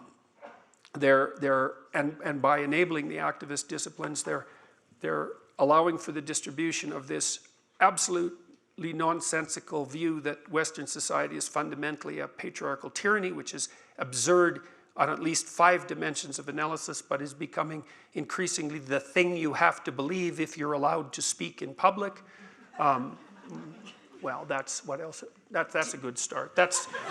[SPEAKER 2] by enabling the activist disciplines, they're allowing for the distribution of this absolutely nonsensical view that Western society is fundamentally a patriarchal tyranny, which is absurd on at least 5 dimensions of analysis, but is becoming increasingly the thing you have to believe if you're allowed to speak in public. Well, that's what else? That's a good start.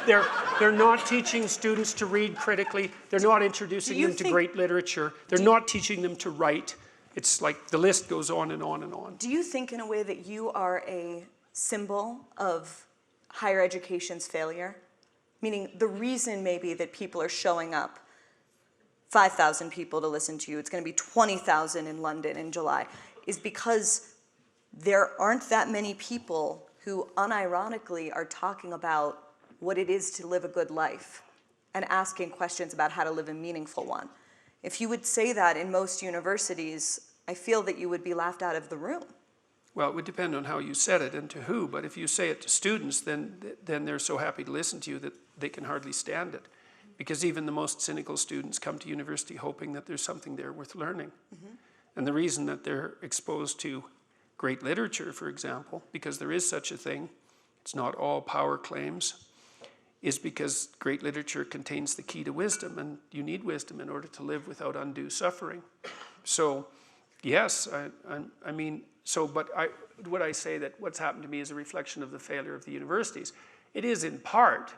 [SPEAKER 2] They're not teaching students to read critically. They're not introducing them to great literature. They're not teaching them to write. It's like the list goes on and on and on.
[SPEAKER 1] Do you think in a way that you are a symbol of higher education's failure? Meaning the reason maybe that people are showing up, 5,000 people to listen to you, it's going to be 20,000 in London in July, is because there aren't that many people who unironically are talking about what it is to live a good life and asking questions about how to live a meaningful one. If you would say that in most universities, I feel that you would be laughed out of the room.
[SPEAKER 2] Well, it would depend on how you said it and to who, but if you say it to students, then they're so happy to listen to you that they can hardly stand it. Because even the most cynical students come to university hoping that there's something there worth learning. And the reason that they're exposed to great literature, for example, because there is such a thing, it's not all power claims, is because great literature contains the key to wisdom, and you need wisdom in order to live without undue suffering. So, yes, I mean, so, but would I say that what's happened to me is a reflection of the failure of the universities? It is in part,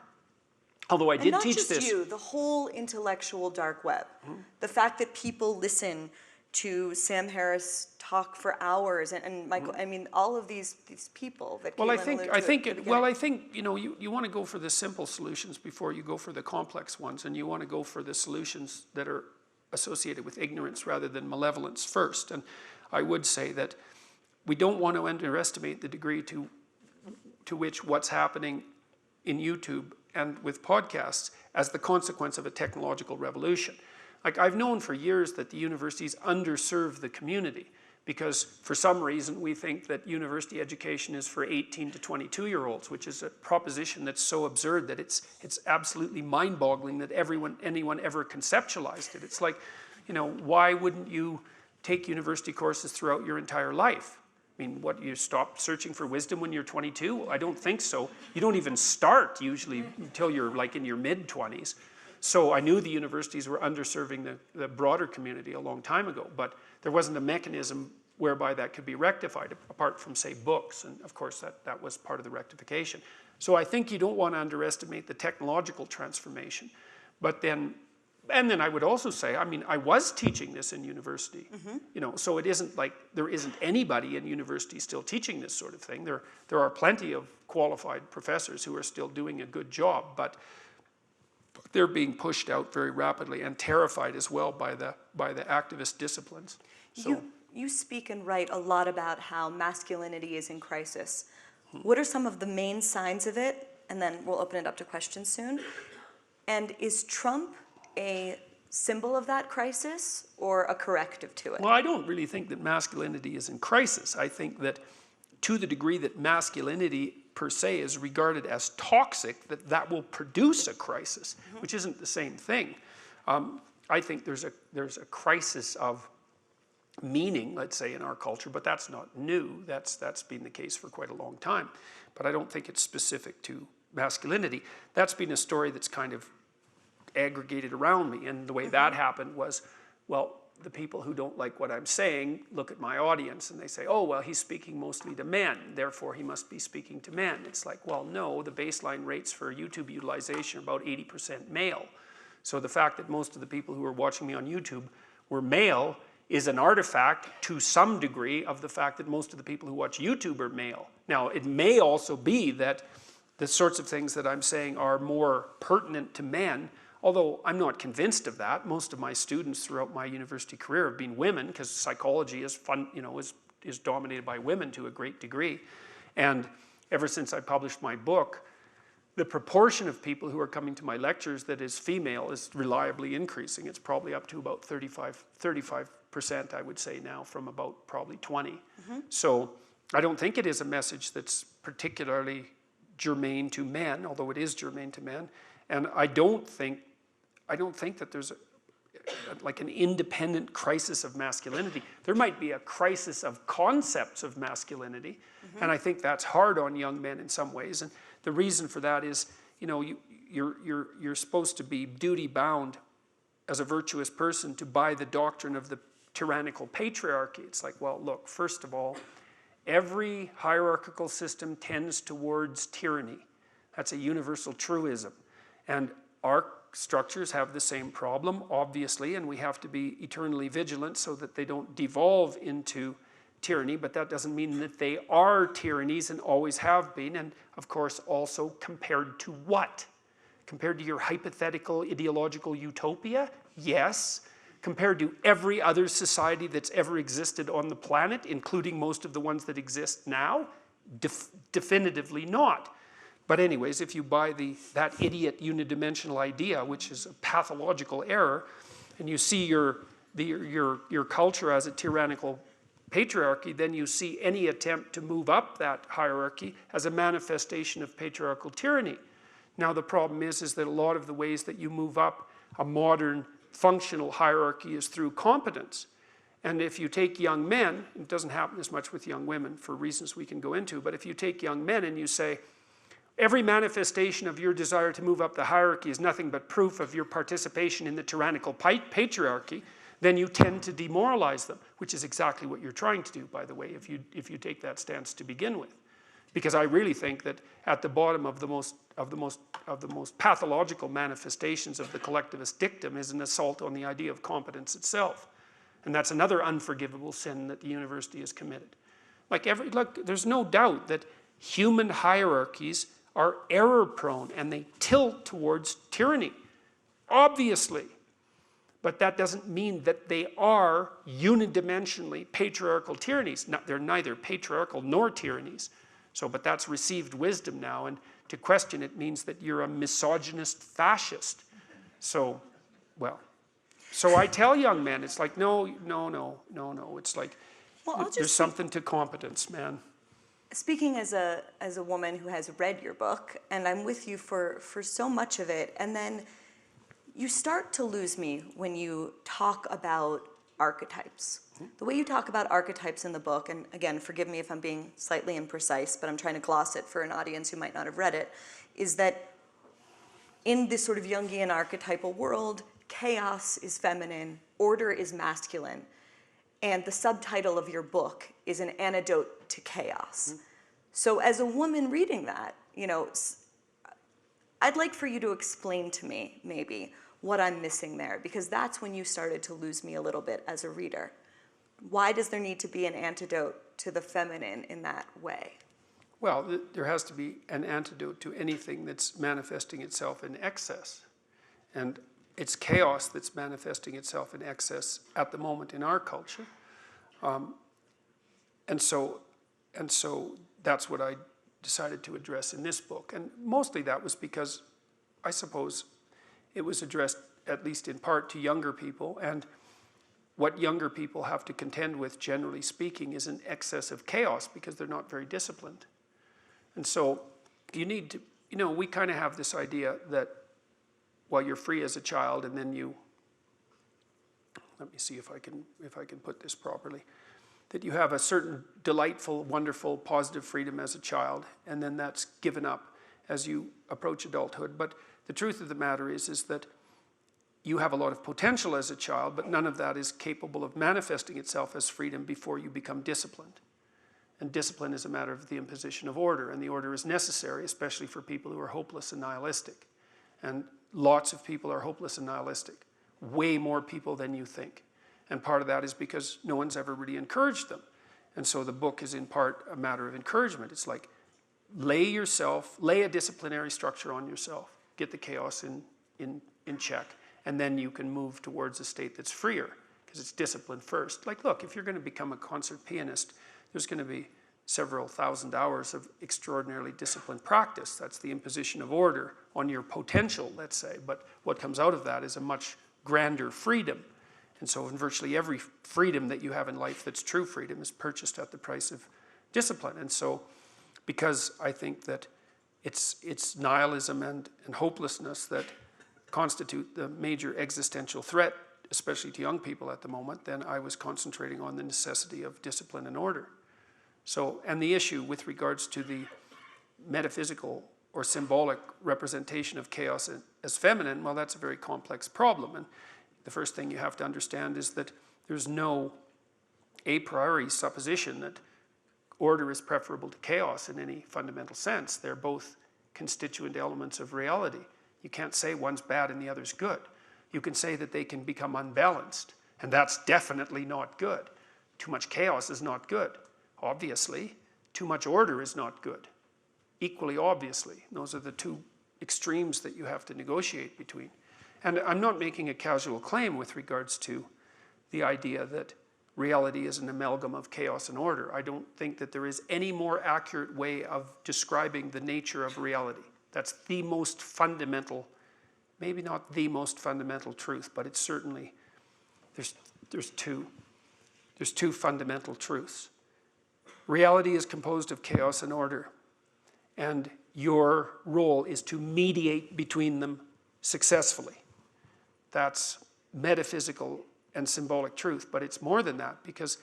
[SPEAKER 2] although I did teach this.
[SPEAKER 1] And not just you, the whole intellectual dark web. The fact that people listen to Sam Harris talk for hours, and Michael, I mean, all of these people that
[SPEAKER 2] well, I
[SPEAKER 1] think,
[SPEAKER 2] you know, you want to go for the simple solutions before you go for the complex ones, and you want to go for the solutions that are associated with ignorance rather than malevolence first. And I would say that we don't want to underestimate the degree to which what's happening in YouTube and with podcasts as the consequence of a technological revolution. Like, I've known for years that the universities underserve the community because for some reason we think that university education is for 18 to 22-year-olds, which is a proposition that's so absurd that it's absolutely mind-boggling that anyone ever conceptualized it. It's like, you know, why wouldn't you take university courses throughout your entire life? I mean, what, you stop searching for wisdom when you're 22? I don't think so. You don't even start usually until you're like in your mid-20s. So I knew the universities were underserving the broader community a long time ago, but there wasn't a mechanism whereby that could be rectified, apart from, say, books, and of course that was part of the rectification. So I think you don't want to underestimate the technological transformation. But then, and then I would also say, I mean, I was teaching this in university, you know, so it isn't like there isn't anybody in university still teaching this sort of thing. There are plenty of qualified professors who are still doing a good job, but they're being pushed out very rapidly and terrified as well by the activist disciplines. So,
[SPEAKER 1] you speak and write a lot about how masculinity is in crisis. What are some of the main signs of it? And then we'll open it up to questions soon. And is Trump a symbol of that crisis or a corrective to it?
[SPEAKER 2] well, I don't really think that masculinity is in crisis. I think that to the degree that masculinity per se is regarded as toxic, that will produce a crisis, which isn't the same thing. I think there's a crisis of meaning, let's say, in our culture, but that's not new. That's been the case for quite a long time. But I don't think it's specific to masculinity. That's been a story that's kind of aggregated around me, and the way that happened was, well, the people who don't like what I'm saying look at my audience and they say, oh, well, he's speaking mostly to men, therefore he must be speaking to men. It's like, well, no, the baseline rates for YouTube utilization are about 80% male. So the fact that most of the people who are watching me on YouTube were male is an artifact to some degree of the fact that most of the people who watch YouTube are male. Now, it may also be that the sorts of things that I'm saying are more pertinent to men, although I'm not convinced of that. Most of my students throughout my university career have been women, because psychology is is dominated by women to a great degree. And ever since I published my book, the proportion of people who are coming to my lectures that is female is reliably increasing. It's probably up to about 35%, I would say now, from about probably 20. So I don't think it is a message that's particularly germane to men, although it is germane to men. And I don't think that there's like an independent crisis of masculinity. There might be a crisis of concepts of masculinity, and I think that's hard on young men in some ways. And the reason for that is, you know, you're supposed to be duty bound as a virtuous person to buy the doctrine of the tyrannical patriarchy. It's like, well, look, first of all, every hierarchical system tends towards tyranny. That's a universal truism. And our structures have the same problem, obviously, and we have to be eternally vigilant so that they don't devolve into tyranny, but that doesn't mean that they are tyrannies and always have been. And of course, also compared to what? Compared to your hypothetical ideological utopia? Yes. Compared to every other society that's ever existed on the planet, including most of the ones that exist now? Definitively not. But anyways, if you buy that idiot unidimensional idea, which is a pathological error, and you see your your culture as a tyrannical patriarchy, then you see any attempt to move up that hierarchy as a manifestation of patriarchal tyranny. Now the problem is that a lot of the ways that you move up a modern functional hierarchy is through competence. And if you take young men, it doesn't happen as much with young women for reasons we can go into, but if you take young men and you say, every manifestation of your desire to move up the hierarchy is nothing but proof of your participation in the tyrannical patriarchy, then you tend to demoralize them, which is exactly what you're trying to do, by the way, if you take that stance to begin with. Because I really think that at the bottom of the most pathological manifestations of the collectivist dictum is an assault on the idea of competence itself. And that's another unforgivable sin that the university has committed. Look, there's no doubt that human hierarchies are error-prone and they tilt towards tyranny, obviously. But that doesn't mean that they are unidimensionally patriarchal tyrannies. They're neither patriarchal nor tyrannies. But that's received wisdom now, and to question it means that you're a misogynist fascist. So I tell young men, it's like, no. It's like, there's something to competence, man.
[SPEAKER 1] Speaking as a woman who has read your book, and I'm with you for so much of it, and then you start to lose me when you talk about archetypes. The way you talk about archetypes in the book, and again, forgive me if I'm being slightly imprecise, but I'm trying to gloss it for an audience who might not have read it, is that in this sort of Jungian archetypal world, chaos is feminine, order is masculine, and the subtitle of your book is an antidote to chaos. So as a woman reading that, I'd like for you to explain to me, maybe, what I'm missing there, because that's when you started to lose me a little bit as a reader. Why does there need to be an antidote to the feminine in that way?
[SPEAKER 2] Well, there has to be an antidote to anything that's manifesting itself in excess. And it's chaos that's manifesting itself in excess at the moment in our culture. And so that's what I decided to address in this book. And mostly that was because I suppose it was addressed, at least in part, to younger people. And what younger people have to contend with, generally speaking, is an excess of chaos because they're not very disciplined. And so you need to, we kind of have this idea that, well, you're free as a child, and then let me see if I can put this properly, that you have a certain delightful, wonderful, positive freedom as a child, and then that's given up as you approach adulthood. But the truth of the matter is that you have a lot of potential as a child, but none of that is capable of manifesting itself as freedom before you become disciplined. And discipline is a matter of the imposition of order, and the order is necessary, especially for people who are hopeless and nihilistic. And lots of people are hopeless and nihilistic, way more people than you think. And part of that is because no one's ever really encouraged them. And so the book is in part a matter of encouragement. It's like, lay a disciplinary structure on yourself, get the chaos in check, and then you can move towards a state that's freer, because it's discipline first. Like, look, if you're going to become a concert pianist, there's going to be several thousand hours of extraordinarily disciplined practice. That's the imposition of order on your potential, let's say. But what comes out of that is a much grander freedom. And so in virtually every freedom that you have in life that's true freedom is purchased at the price of discipline. And so because I think that it's nihilism and hopelessness that constitute the major existential threat, especially to young people at the moment, then I was concentrating on the necessity of discipline and order. So, and the issue with regards to the metaphysical or symbolic representation of chaos as feminine, well, that's a very complex problem. And the first thing you have to understand is that there's no a priori supposition that order is preferable to chaos in any fundamental sense. They're both constituent elements of reality. You can't say one's bad and the other's good. You can say that they can become unbalanced, and that's definitely not good. Too much chaos is not good, obviously. Too much order is not good, equally obviously. Those are the two extremes that you have to negotiate between. And I'm not making a casual claim with regards to the idea that reality is an amalgam of chaos and order. I don't think that there is any more accurate way of describing the nature of reality. That's the most fundamental, maybe not the most fundamental truth, but it's certainly, there's there's two. There's two fundamental truths. Reality is composed of chaos and order, and your role is to mediate between them successfully. That's metaphysical and symbolic truth, but it's more than that, because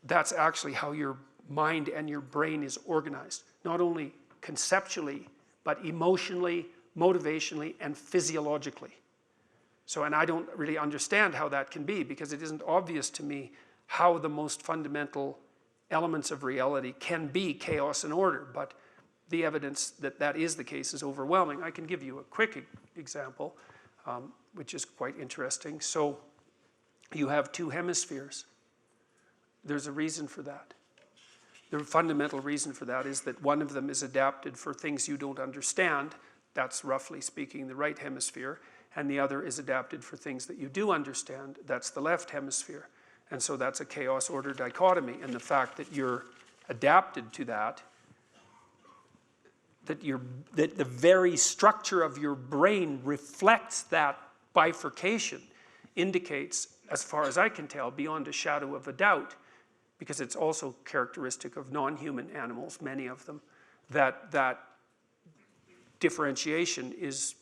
[SPEAKER 2] that's actually how your mind and your brain is organized, not only conceptually, but emotionally, motivationally, and physiologically. So, and I don't really understand how that can be, because it isn't obvious to me how the most fundamental elements of reality can be chaos and order, but the evidence that that is the case is overwhelming. I can give you a quick example, which is quite interesting. So you have two hemispheres. There's a reason for that. The fundamental reason for that is that one of them is adapted for things you don't understand. That's, roughly speaking, the right hemisphere. And the other is adapted for things that you do understand. That's the left hemisphere. And so that's a chaos-order dichotomy. And the fact that you're adapted to that, that the very structure of your brain reflects that bifurcation, indicates, as far as I can tell, beyond a shadow of a doubt, because it's also characteristic of non-human animals, many of them, that differentiation is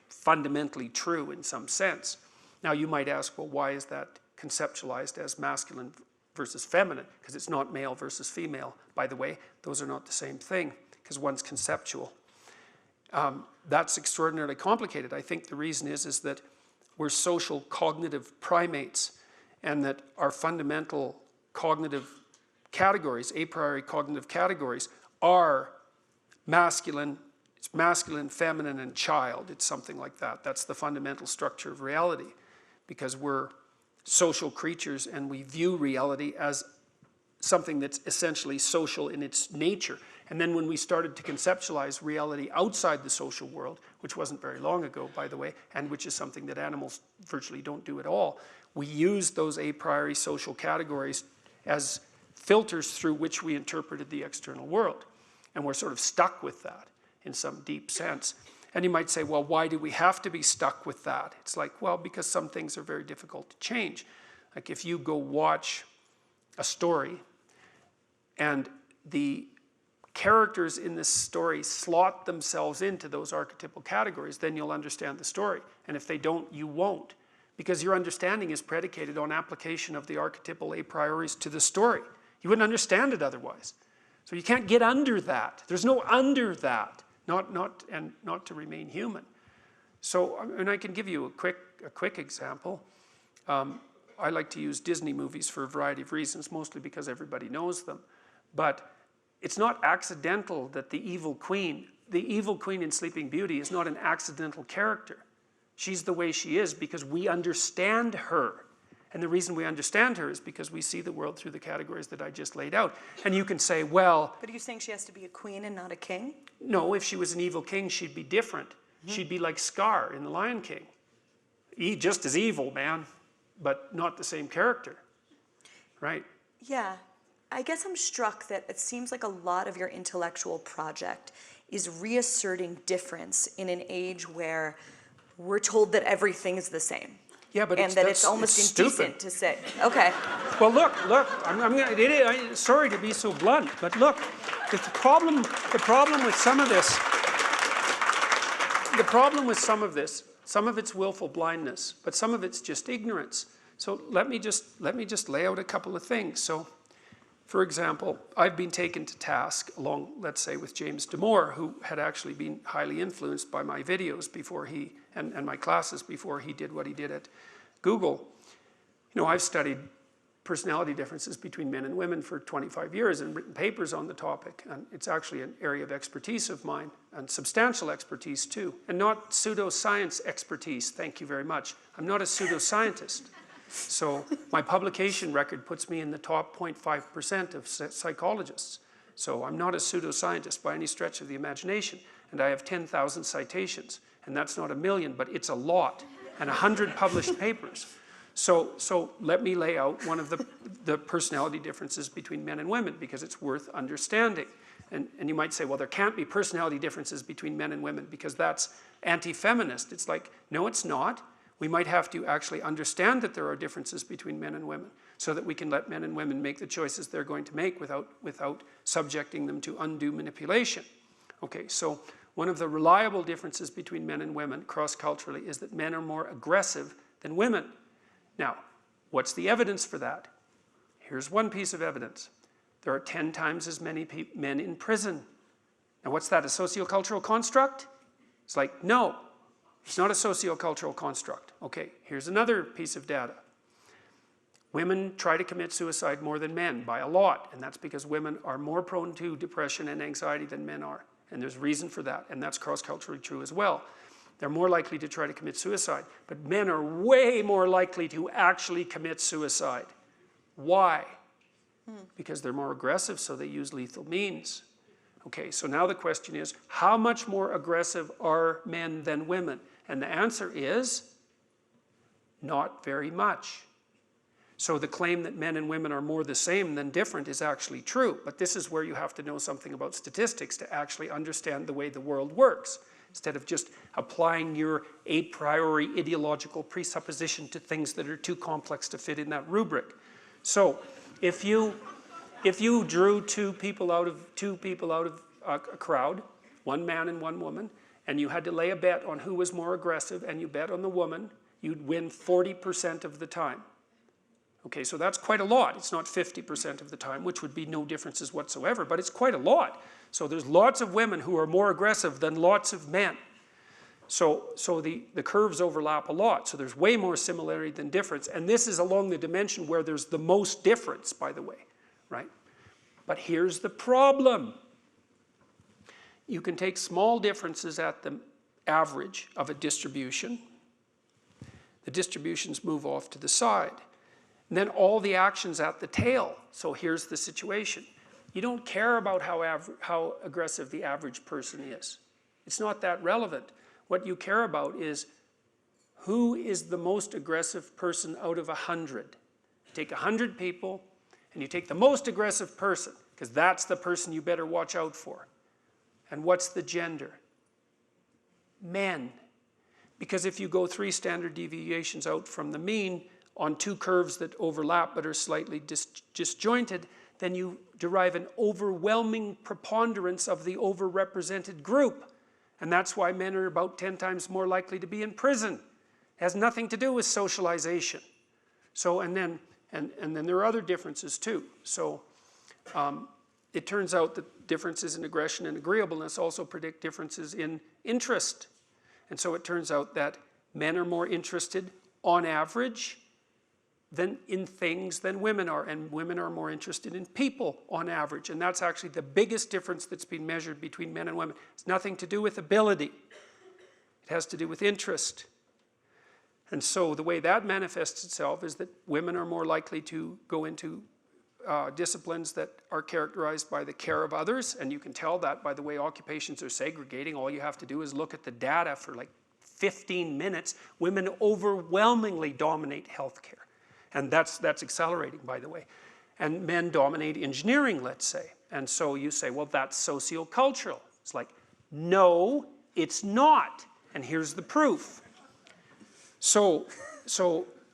[SPEAKER 2] fundamentally true in some sense. Now you might ask, well, why is that conceptualized as masculine versus feminine? Because it's not male versus female. By the way, those are not the same thing, because one's conceptual. That's extraordinarily complicated. I think the reason is that we're social cognitive primates, and that our fundamental cognitive categories, a priori cognitive categories, are masculine. It's masculine, feminine, and child. It's something like that. That's the fundamental structure of reality, because we're social creatures and we view reality as something that's essentially social in its nature. And then when we started to conceptualize reality outside the social world, which wasn't very long ago, by the way, and which is something that animals virtually don't do at all, we used those a priori social categories as filters through which we interpreted the external world. And we're sort of stuck with that in some deep sense. And you might say, well, why do we have to be stuck with that? It's like, well, because some things are very difficult to change. Like if you go watch a story and the characters in this story slot themselves into those archetypal categories, then you'll understand the story. And if they don't, you won't. Because your understanding is predicated on application of the archetypal a prioris to the story. You wouldn't understand it otherwise. So you can't get under that. There's no under that. Not to remain human. So, and I can give you a quick example. I like to use Disney movies for a variety of reasons, mostly because everybody knows them. But it's not accidental that the evil queen in Sleeping Beauty is not an accidental character. She's the way she is because we understand her. And the reason we understand her is because we see the world through the categories that I just laid out. And you can say, well...
[SPEAKER 1] But are you saying she has to be a queen and not a king?
[SPEAKER 2] No, if she was an evil king, she'd be different. Mm-hmm. She'd be like Scar in The Lion King. Just as evil, man, but not the same character, right?
[SPEAKER 1] Yeah. I guess I'm struck that it seems like a lot of your intellectual project is reasserting difference in an age where we're told that everything is the same.
[SPEAKER 2] Yeah, but
[SPEAKER 1] it's almost indecent to say. Okay.
[SPEAKER 2] Well, look. Sorry to be so blunt, but look, the problem with some of this, some of it's willful blindness, but some of it's just ignorance. So let me just lay out a couple of things. So, for example, I've been taken to task along, let's say, with James Damore, who had actually been highly influenced by my videos before he, and my classes before he did what he did at Google. You know, I've studied personality differences between men and women for 25 years and written papers on the topic. And it's actually an area of expertise of mine, and substantial expertise too. And not pseudoscience expertise, thank you very much. I'm not a pseudoscientist. So my publication record puts me in the top 0.5% of psychologists. So I'm not a pseudoscientist by any stretch of the imagination. And I have 10,000 citations. And that's not a million, but it's a lot. And 100 published papers. So let me lay out one of the personality differences between men and women, because it's worth understanding. And you might say, well, there can't be personality differences between men and women because that's anti-feminist. It's like, no, it's not. We might have to actually understand that there are differences between men and women so that we can let men and women make the choices they're going to make without subjecting them to undue manipulation. Okay, so one of the reliable differences between men and women cross-culturally is that men are more aggressive than women. Now, what's the evidence for that? Here's one piece of evidence. There are 10 times as many men in prison. Now what's that, a sociocultural construct? It's like, no, it's not a sociocultural construct. Okay, here's another piece of data. Women try to commit suicide more than men by a lot, and that's because women are more prone to depression and anxiety than men are. And there's reason for that, and that's cross-culturally true as well. They're more likely to try to commit suicide, but men are way more likely to actually commit suicide. Why? Because they're more aggressive, so they use lethal means. Okay, so now the question is, how much more aggressive are men than women? And the answer is, not very much. So the claim that men and women are more the same than different is actually true, but this is where you have to know something about statistics to actually understand the way the world works, instead of just applying your a priori ideological presupposition to things that are too complex to fit in that rubric. So if you drew two people out of a crowd, one man and one woman, and you had to lay a bet on who was more aggressive, and you bet on the woman, you'd win 40% of the time. Okay, so that's quite a lot. It's not 50% of the time, which would be no differences whatsoever, but it's quite a lot. So there's lots of women who are more aggressive than lots of men. So the curves overlap a lot. So there's way more similarity than difference. And this is along the dimension where there's the most difference, by the way, right? But here's the problem. You can take small differences at the average of a distribution. The distributions move off to the side. And then all the actions at the tail. So here's the situation. You don't care about how aggressive the average person is. It's not that relevant. What you care about is who is the most aggressive person out of 100. You take 100 people and you take the most aggressive person, because that's the person you better watch out for. And what's the gender? Men. Because if you go 3 standard deviations out from the mean on 2 curves that overlap but are slightly disjointed, then you derive an overwhelming preponderance of the overrepresented group. And that's why men are about 10 times more likely to be in prison. It has nothing to do with socialization. So, and then there are other differences too. So it turns out that differences in aggression and agreeableness also predict differences in interest. And so it turns out that men are more interested on average in things than women are, and women are more interested in people on average. And that's actually the biggest difference that's been measured between men and women. It's nothing to do with ability. It has to do with interest. And so the way that manifests itself is that women are more likely to go into disciplines that are characterized by the care of others, and you can tell that by the way occupations are segregating. All you have to do is look at the data for like 15 minutes. Women overwhelmingly dominate healthcare. And that's accelerating, by the way. And men dominate engineering, let's say. And so you say, well, that's sociocultural. It's like, no, it's not. And here's the proof. So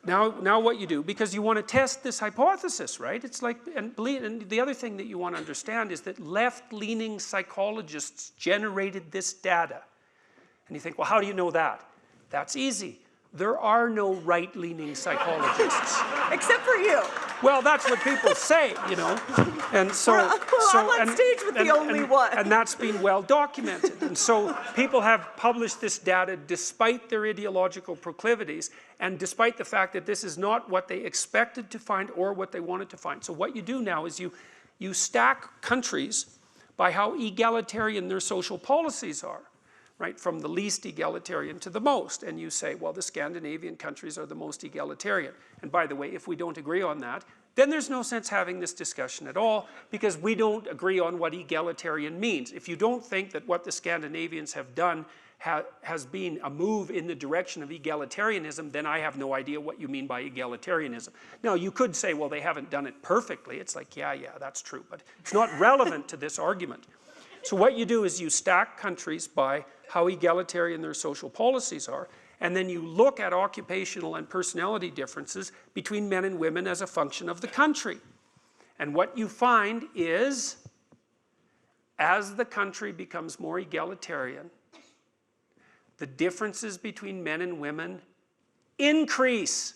[SPEAKER 2] now what you do, because you want to test this hypothesis, right? It's like, and the other thing that you want to understand is that left-leaning psychologists generated this data. And you think, well, how do you know that? That's easy. There are no right-leaning psychologists.
[SPEAKER 1] Except for you.
[SPEAKER 2] Well, that's what people say, you know. And so,
[SPEAKER 1] I'm on stage with the only one.
[SPEAKER 2] And that's been well documented. And so people have published this data despite their ideological proclivities and despite the fact that this is not what they expected to find or what they wanted to find. So what you do now is you stack countries by how egalitarian their social policies are. Right, from the least egalitarian to the most, and you say, well, the Scandinavian countries are the most egalitarian. And by the way, if we don't agree on that, then there's no sense having this discussion at all, because we don't agree on what egalitarian means. If you don't think that what the Scandinavians have done has been a move in the direction of egalitarianism, then I have no idea what you mean by egalitarianism. Now, you could say, well, they haven't done it perfectly. It's like, yeah, that's true, but it's not relevant to this argument. So what you do is you stack countries by how egalitarian their social policies are, and then you look at occupational and personality differences between men and women as a function of the country. And what you find is, as the country becomes more egalitarian, the differences between men and women increase.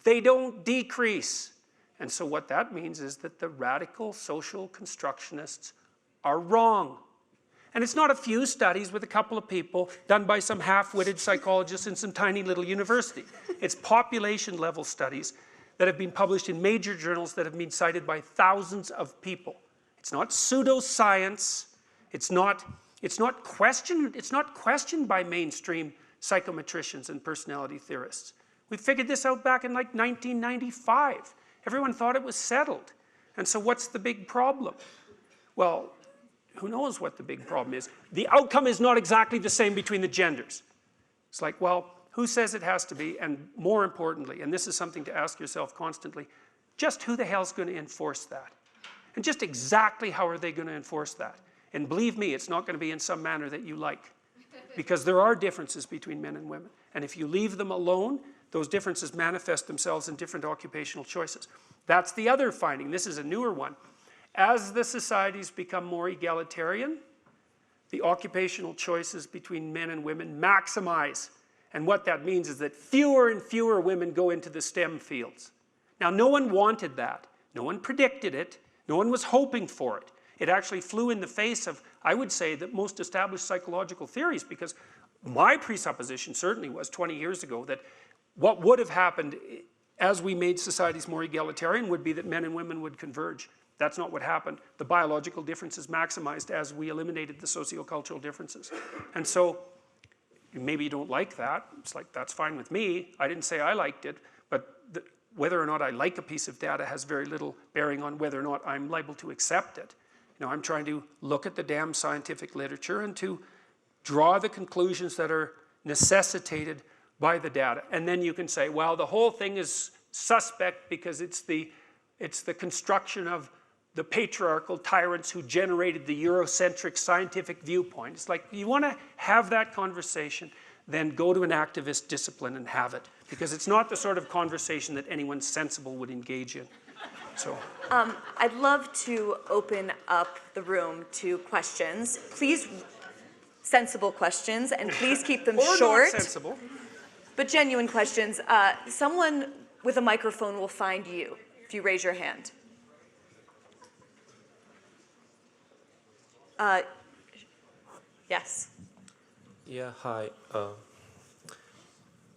[SPEAKER 2] They don't decrease. And so what that means is that the radical social constructionists are wrong. And it's not a few studies with a couple of people done by some half-witted psychologists in some tiny little university. It's population-level studies that have been published in major journals that have been cited by thousands of people. It's not pseudoscience. It's not questioned by mainstream psychometricians and personality theorists. We figured this out back in like 1995. Everyone thought it was settled. And so what's the big problem? Well, who knows what the big problem is? The outcome is not exactly the same between the genders. It's like, well, who says it has to be? And more importantly, and this is something to ask yourself constantly, just who the hell's going to enforce that? And just exactly how are they going to enforce that? And believe me, it's not going to be in some manner that you like. Because there are differences between men and women. And if you leave them alone, those differences manifest themselves in different occupational choices. That's the other finding. This is a newer one. As the societies become more egalitarian, the occupational choices between men and women maximize. And what that means is that fewer and fewer women go into the STEM fields. Now, no one wanted that. No one predicted it. No one was hoping for it. It actually flew in the face of, I would say, the most established psychological theories, because my presupposition certainly was 20 years ago that what would have happened as we made societies more egalitarian would be that men and women would converge. That's not what happened. The biological differences maximized as we eliminated the sociocultural differences. And so, maybe you don't like that. It's like, that's fine with me. I didn't say I liked it, but whether or not I like a piece of data has very little bearing on whether or not I'm liable to accept it. You know, I'm trying to look at the damn scientific literature and to draw the conclusions that are necessitated by the data. And then you can say, well, the whole thing is suspect because it's the construction of the patriarchal tyrants who generated the Eurocentric scientific viewpoint. It's like, you want to have that conversation, then go to an activist discipline and have it. Because it's not the sort of conversation that anyone sensible would engage in. So.
[SPEAKER 1] I'd love to open up the room to questions. Please, sensible questions, and please keep them
[SPEAKER 2] or
[SPEAKER 1] short.
[SPEAKER 2] Not sensible.
[SPEAKER 1] But genuine questions. Someone with a microphone will find you if you raise your hand. Yes.
[SPEAKER 3] Yeah, hi.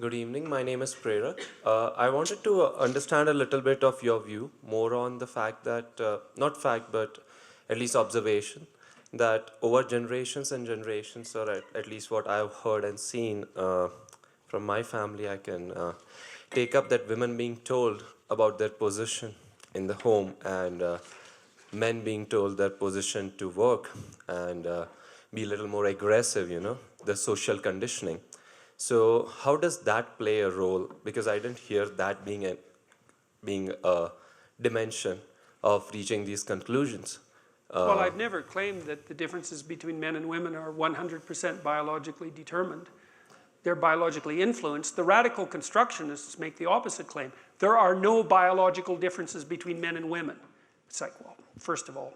[SPEAKER 3] Good evening. My name is Prerak. I wanted to understand a little bit of your view, more on the fact that, not fact, but at least observation, that over generations and generations, or at least what I've heard and seen from my family, I can take up that women being told about their position in the home and men being told their position to work and be a little more aggressive, you know, the social conditioning. So how does that play a role? Because I didn't hear that being a dimension of reaching these conclusions.
[SPEAKER 2] Well, I've never claimed that the differences between men and women are 100% biologically determined. They're biologically influenced. The radical constructionists make the opposite claim. There are no biological differences between men and women. It's like, well, first of all,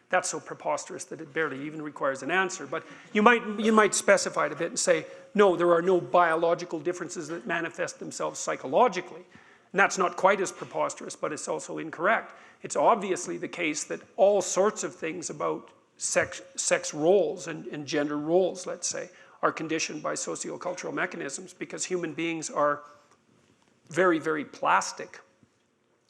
[SPEAKER 2] that's so preposterous that it barely even requires an answer. But you might specify it a bit and say, no, there are no biological differences that manifest themselves psychologically. And that's not quite as preposterous, but it's also incorrect. It's obviously the case that all sorts of things about sex roles and gender roles, let's say, are conditioned by sociocultural mechanisms, because human beings are very, very plastic.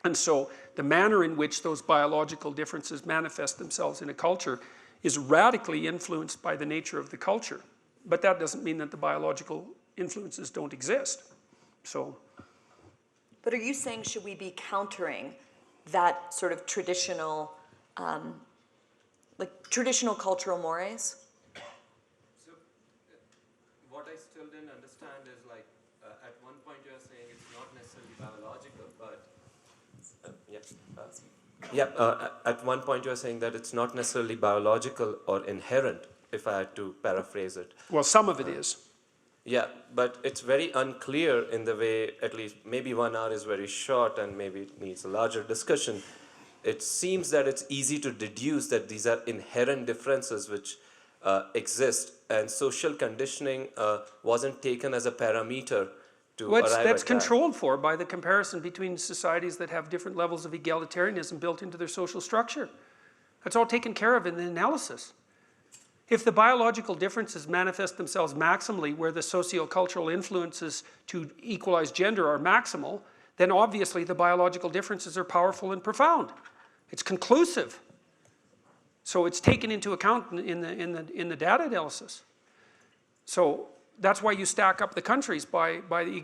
[SPEAKER 2] And so the manner in which those biological differences manifest themselves in a culture is radically influenced by the nature of the culture. But that doesn't mean that the biological influences don't exist. So.
[SPEAKER 1] But are you saying, should we be countering that sort of traditional, traditional cultural mores?
[SPEAKER 3] So what I still didn't understand is, like, at one point you're saying it's not necessarily biological, but at one point you're saying that it's not necessarily biological or inherent, if I had to paraphrase it.
[SPEAKER 2] Well, some of it is.
[SPEAKER 3] Yeah, but it's very unclear in the way, at least maybe 1 hour is very short and maybe it needs a larger discussion. It seems that it's easy to deduce that these are inherent differences which exist, and social conditioning wasn't taken as a parameter to arrive at
[SPEAKER 2] That's
[SPEAKER 3] that.
[SPEAKER 2] controlled for by the comparison between societies that have different levels of egalitarianism built into their social structure. That's all taken care of in the analysis. If the biological differences manifest themselves maximally where the socio-cultural influences to equalize gender are maximal, then obviously the biological differences are powerful and profound. It's conclusive. So it's taken into account in the data analysis. So that's why you stack up the countries by the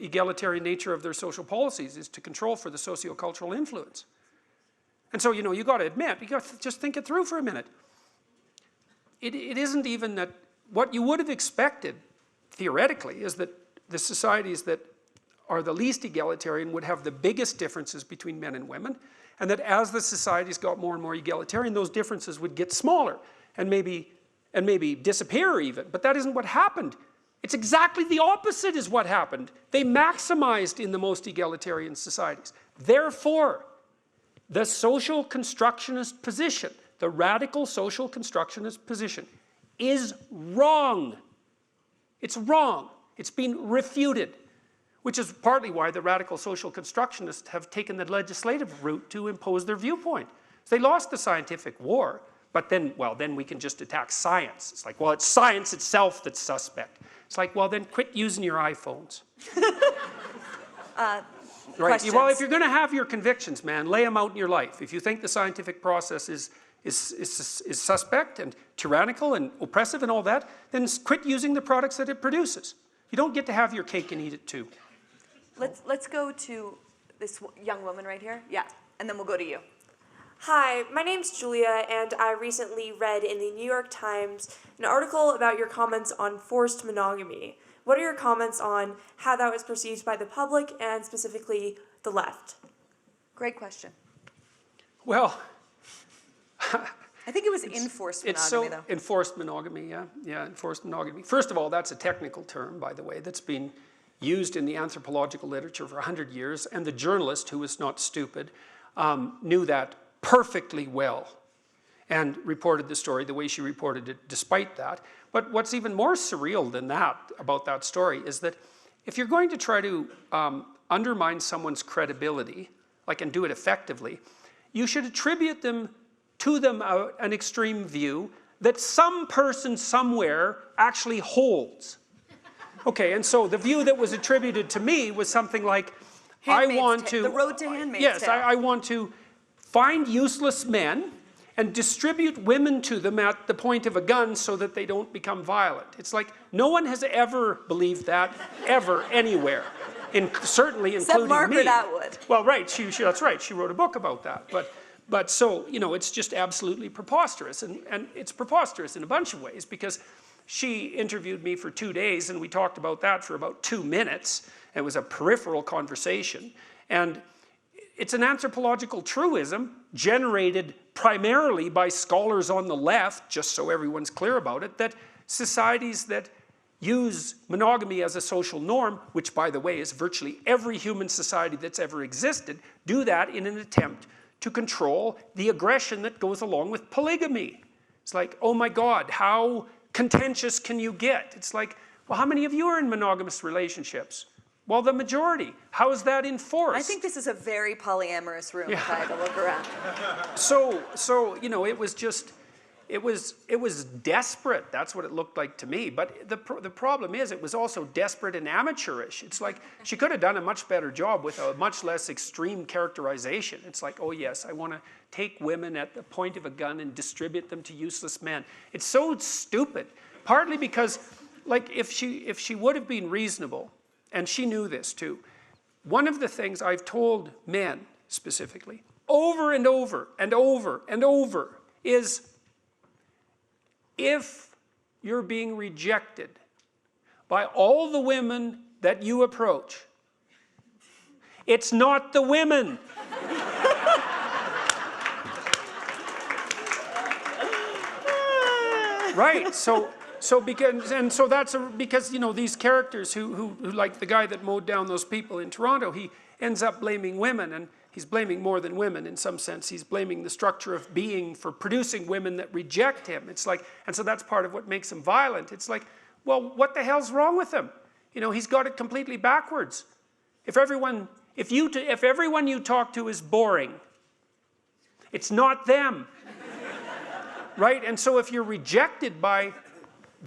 [SPEAKER 2] egalitarian nature of their social policies, is to control for the socio-cultural influence. And so, you got to admit, you got to just think it through for a minute. It isn't even that, what you would have expected, theoretically, is that the societies that are the least egalitarian would have the biggest differences between men and women, and that as the societies got more and more egalitarian, those differences would get smaller and maybe disappear even. But that isn't what happened. It's exactly the opposite is what happened. They maximized in the most egalitarian societies. Therefore, the social constructionist position, the radical social constructionist position, is wrong. It's wrong. It's been refuted, which is partly why the radical social constructionists have taken the legislative route to impose their viewpoint. They lost the scientific war, but then, well, then we can just attack science. It's like, well, it's science itself that's suspect. It's like, well, then quit using your iPhones. Right. Well, if you're going to have your convictions, man, lay them out in your life. If you think the scientific process is suspect and tyrannical and oppressive and all that, then quit using the products that it produces. You don't get to have your cake and eat it too.
[SPEAKER 1] Let's go to this young woman right here. Yeah, and then we'll go to you.
[SPEAKER 4] Hi, my name's Julia, and I recently read in the New York Times an article about your comments on forced monogamy. What are your comments on how that was perceived by the public and specifically the left?
[SPEAKER 1] Great question.
[SPEAKER 2] Well,
[SPEAKER 1] I think it was enforced monogamy, though.
[SPEAKER 2] Enforced monogamy, yeah. Yeah, enforced monogamy. First of all, that's a technical term, by the way, that's been used in the anthropological literature for 100 years, and the journalist, who was not stupid, knew that perfectly well and reported the story the way she reported it despite that. But what's even more surreal than that about that story is that if you're going to try to undermine someone's credibility, and do it effectively, you should attribute to them an extreme view that some person somewhere actually holds. Okay, and so the view that was attributed to me was something like,
[SPEAKER 1] The road to Handmaid's Tale.
[SPEAKER 2] Yes, I want to find useless men and distribute women to them at the point of a gun so that they don't become violent. It's like, no one has ever believed that, ever, anywhere. Certainly
[SPEAKER 1] Except
[SPEAKER 2] including
[SPEAKER 1] Margaret
[SPEAKER 2] me.
[SPEAKER 1] Atwood.
[SPEAKER 2] Well, right, that's right, she wrote a book about that. But so, it's just absolutely preposterous. And it's preposterous in a bunch of ways, because she interviewed me for 2 days, and we talked about that for about 2 minutes. It was a peripheral conversation. And it's an anthropological truism generated primarily by scholars on the left, just so everyone's clear about it, that societies that use monogamy as a social norm, which, by the way, is virtually every human society that's ever existed, do that in an attempt to control the aggression that goes along with polygamy. It's like, oh my God, how contentious can you get? It's like, well, how many of you are in monogamous relationships? Well, the majority. How is that enforced?
[SPEAKER 1] I think this is a very polyamorous room, if I had to look around.
[SPEAKER 2] So it was desperate. That's what it looked like to me. But the problem is, it was also desperate and amateurish. It's like, she could have done a much better job with a much less extreme characterization. It's like, oh yes, I want to take women at the point of a gun and distribute them to useless men. It's so stupid. Partly because, if she would have been reasonable, and she knew this too, one of the things I've told men specifically, over and over and over and over, is if you're being rejected by all the women that you approach, it's not the women. Right, so So because you know, these characters who like the guy that mowed down those people in Toronto, he ends up blaming women, and he's blaming more than women in some sense. He's blaming the structure of being for producing women that reject him. It's like, and so that's part of what makes him violent. It's like, well, what the hell's wrong with him? You know, he's got it completely backwards. If everyone you talk to is boring, it's not them. Right? And so if you're rejected by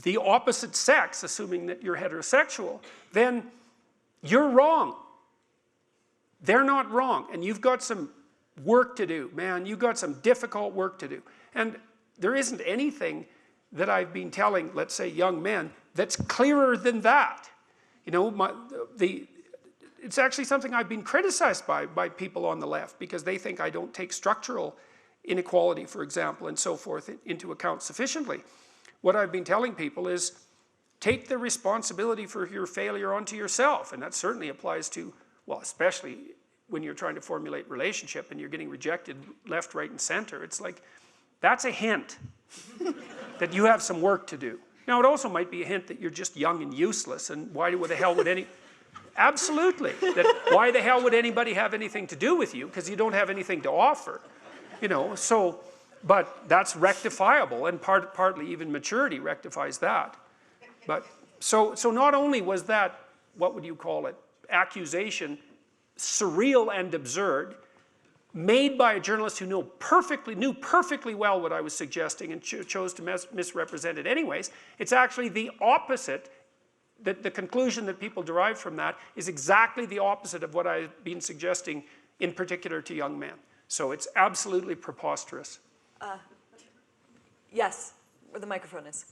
[SPEAKER 2] the opposite sex, assuming that you're heterosexual, then you're wrong. They're not wrong. And you've got some work to do, man. You've got some difficult work to do. And there isn't anything that I've been telling, let's say, young men that's clearer than that. You know, it's actually something I've been criticized by people on the left, because they think I don't take structural inequality, for example, and so forth into account sufficiently. What I've been telling people is, take the responsibility for your failure onto yourself. And that certainly applies to, well, especially when you're trying to formulate relationship and you're getting rejected left, right, and center. It's like, that's a hint that you have some work to do. Now, it also might be a hint that you're just young and useless, and why the hell would absolutely, that why the hell would anybody have anything to do with you, because you don't have anything to offer. You know, so, but that's rectifiable, and partly even maturity rectifies that. But, so not only was that, what would you call it, accusation surreal and absurd, made by a journalist who knew perfectly well what I was suggesting and chose to misrepresent it anyways, it's actually the opposite. The conclusion that people derive from that is exactly the opposite of what I've been suggesting, in particular to young men. So it's absolutely preposterous.
[SPEAKER 1] Yes, where the microphone is.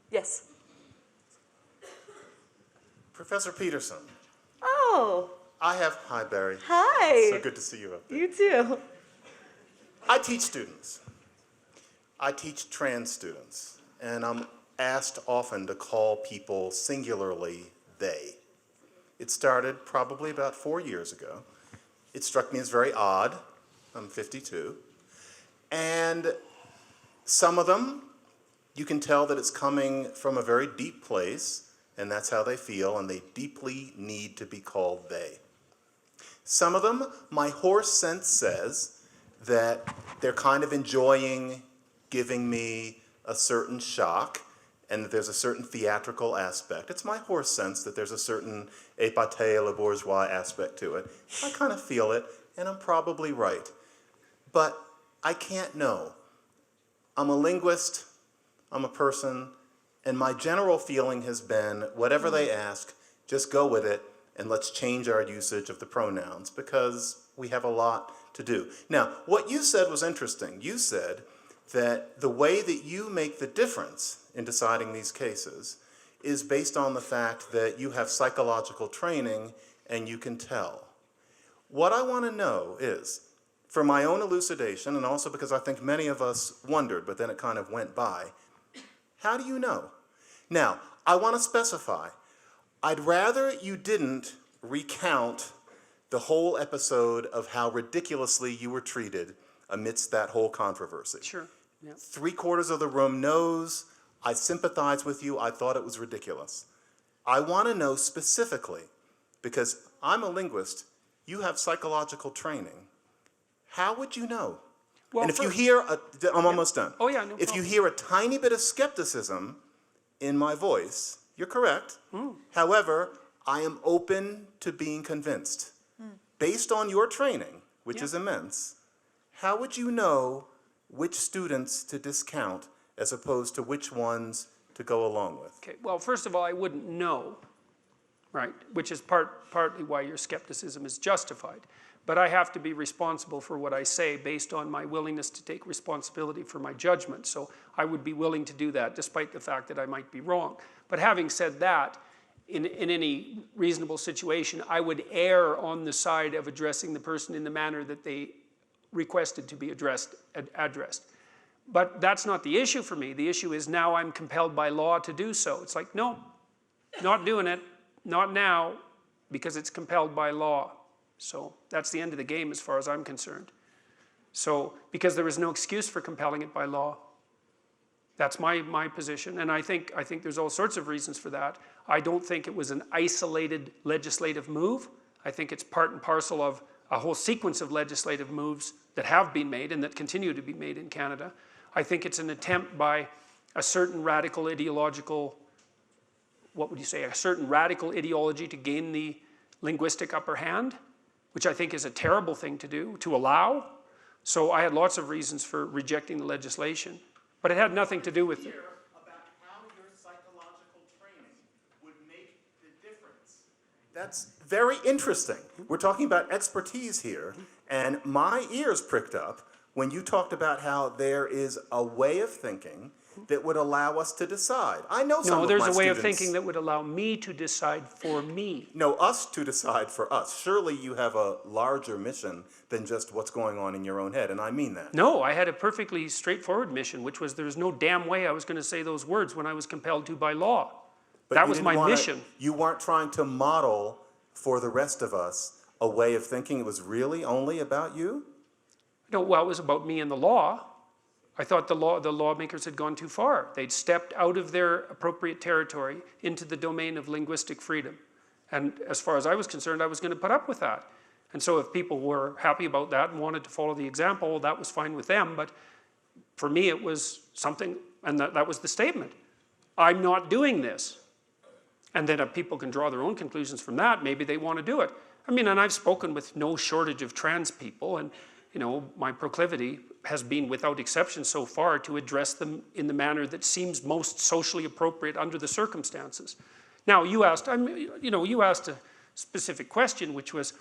[SPEAKER 1] Yes.
[SPEAKER 5] Professor Peterson.
[SPEAKER 1] Oh.
[SPEAKER 5] Hi, Bari.
[SPEAKER 1] Hi.
[SPEAKER 5] So good to see you up there.
[SPEAKER 1] You too.
[SPEAKER 5] I teach students. I teach trans students, and I'm asked often to call people singularly they. It started probably about 4 years ago. It struck me as very odd. I'm 52. And some of them, you can tell that it's coming from a very deep place, and that's how they feel, and they deeply need to be called they. Some of them, my horse sense says that they're kind of enjoying giving me a certain shock, and that there's a certain theatrical aspect. It's my horse sense that there's a certain épate le bourgeois aspect to it. I kind of feel it, and I'm probably right. But I can't know. I'm a linguist, I'm a person, and my general feeling has been, whatever they ask, just go with it, and let's change our usage of the pronouns, because we have a lot to do. Now, what you said was interesting. You said that the way that you make the difference in deciding these cases is based on the fact that you have psychological training and you can tell. What I want to know is, for my own elucidation, and also because I think many of us wondered, but then it kind of went by, how do you know? Now, I want to specify, I'd rather you didn't recount the whole episode of how ridiculously you were treated amidst that whole controversy.
[SPEAKER 2] Sure. Yeah.
[SPEAKER 5] 3/4 of the room knows, I sympathize with you, I thought it was ridiculous. I want to know specifically, because I'm a linguist, you have psychological training. How would you know?
[SPEAKER 2] Well,
[SPEAKER 5] and if you hear, I'm almost done.
[SPEAKER 2] Oh yeah, no
[SPEAKER 5] If
[SPEAKER 2] problem.
[SPEAKER 5] you hear a tiny bit of skepticism in my voice, you're correct. However, I am open to being convinced. Based on your training, which is immense, how would you know which students to discount as opposed to which ones to go along with?
[SPEAKER 2] Okay, well, first of all, I wouldn't know, right, which is partly why your skepticism is justified. But I have to be responsible for what I say based on my willingness to take responsibility for my judgment. So I would be willing to do that despite the fact that I might be wrong. But having said that, in any reasonable situation, I would err on the side of addressing the person in the manner that they requested to be addressed. But that's not the issue for me. The issue is now I'm compelled by law to do so. It's like, no, not doing it, not now, because it's compelled by law. So that's the end of the game as far as I'm concerned. So, because there was no excuse for compelling it by law. That's my position, and I think there's all sorts of reasons for that. I don't think it was an isolated legislative move. I think it's part and parcel of a whole sequence of legislative moves that have been made and that continue to be made in Canada. I think it's an attempt by a certain radical ideological, what would you say, a certain radical ideology to gain the linguistic upper hand, which I think is a terrible thing to do, to allow. So I had lots of reasons for rejecting the legislation, but it had nothing to do with it.
[SPEAKER 5] About how your psychological training would make the difference. That's very interesting. We're talking about expertise here, and my ears pricked up when you talked about how there is a way of thinking that would allow us to decide. I know some
[SPEAKER 2] No,
[SPEAKER 5] of
[SPEAKER 2] there's
[SPEAKER 5] my
[SPEAKER 2] a way
[SPEAKER 5] students,
[SPEAKER 2] of thinking that would allow me to decide for me.
[SPEAKER 5] No, us to decide for us. Surely you have a larger mission than just what's going on in your own head, and I mean that.
[SPEAKER 2] No, I had a perfectly straightforward mission, which was there's no damn way I was going to say those words when I was compelled to by law.
[SPEAKER 5] But
[SPEAKER 2] That
[SPEAKER 5] you
[SPEAKER 2] was
[SPEAKER 5] didn't
[SPEAKER 2] my
[SPEAKER 5] wanna-
[SPEAKER 2] mission.
[SPEAKER 5] You weren't trying to model for the rest of us a way of thinking. It was really only about you?
[SPEAKER 2] No, well, it was about me and the law. I thought the lawmakers had gone too far. They'd stepped out of their appropriate territory into the domain of linguistic freedom. And as far as I was concerned, I was going to put up with that. And so if people were happy about that and wanted to follow the example, that was fine with them. But for me, it was something, and that was the statement. I'm not doing this. And then if people can draw their own conclusions from that, maybe they want to do it. I mean, and I've spoken with no shortage of trans people, and you know, my proclivity has been without exception so far to address them in the manner that seems most socially appropriate under the circumstances. Now, you asked a specific question, which was,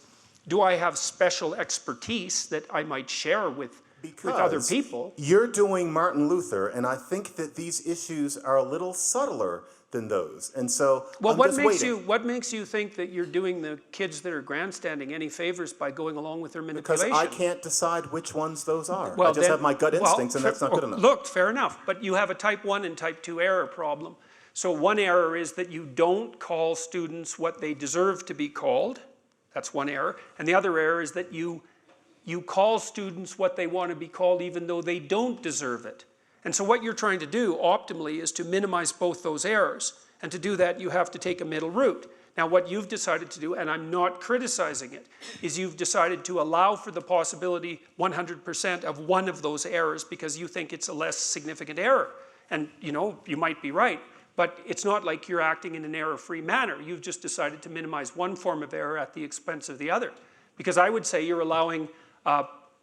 [SPEAKER 2] do I have special expertise that I might share with other people?
[SPEAKER 5] You're doing Martin Luther, and I think that these issues are a little subtler than those. And so
[SPEAKER 2] Well,
[SPEAKER 5] I'm
[SPEAKER 2] what
[SPEAKER 5] just
[SPEAKER 2] makes
[SPEAKER 5] waiting.
[SPEAKER 2] what makes you think that you're doing the kids that are grandstanding any favors by going along with their
[SPEAKER 5] Because
[SPEAKER 2] manipulation?
[SPEAKER 5] I can't decide which ones those are.
[SPEAKER 2] Well,
[SPEAKER 5] I just
[SPEAKER 2] then-
[SPEAKER 5] have my gut
[SPEAKER 2] well,
[SPEAKER 5] instincts, and that's not good enough.
[SPEAKER 2] Look, fair enough, but you have a type 1 and type 2 error problem. So one error is that you don't call students what they deserve to be called. That's one error. And the other error is that you call students what they want to be called even though they don't deserve it. And so what you're trying to do optimally is to minimize both those errors. And to do that, you have to take a middle route. Now, what you've decided to do, and I'm not criticizing it, is you've decided to allow for the possibility 100% of one of those errors because you think it's a less significant error. And, you know, you might be right, but it's not like you're acting in an error-free manner. You've just decided to minimize one form of error at the expense of the other. Because I would say you're allowing,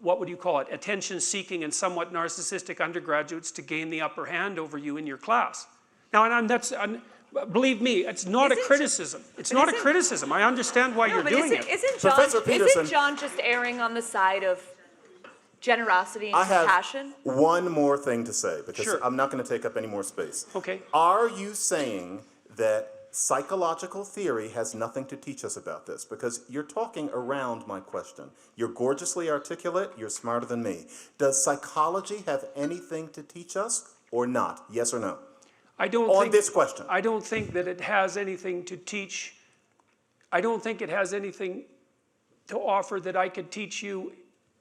[SPEAKER 2] what would you call it, attention-seeking and somewhat narcissistic undergraduates to gain the upper hand over you in your class. Now, believe me, it's not a criticism. It's not a criticism. I understand why you're doing it.
[SPEAKER 5] Professor Peterson-
[SPEAKER 6] Isn't John just erring on the side of generosity and
[SPEAKER 5] I have
[SPEAKER 6] compassion?
[SPEAKER 5] one more thing to say, because
[SPEAKER 2] Sure.
[SPEAKER 5] I'm not going to take up any more space.
[SPEAKER 2] Okay.
[SPEAKER 5] Are you saying that psychological theory has nothing to teach us about this? Because you're talking around my question. You're gorgeously articulate. You're smarter than me. Does psychology have anything to teach us or not? Yes or no? This question.
[SPEAKER 2] I don't think that it has anything to teach. I don't think it has anything to offer that I could teach you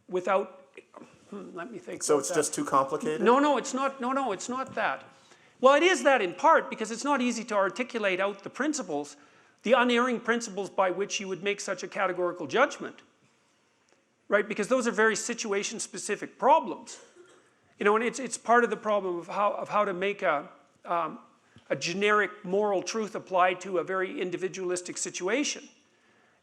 [SPEAKER 2] without, let me think.
[SPEAKER 5] So
[SPEAKER 2] about
[SPEAKER 5] it's
[SPEAKER 2] that.
[SPEAKER 5] just too complicated?
[SPEAKER 2] No, it's not. No, it's not that. Well, it is that in part because it's not easy to articulate out the principles, the unerring principles by which you would make such a categorical judgment, right? Because those are very situation-specific problems. You know, and it's part of the problem of how to make a generic moral truth applied to a very individualistic situation.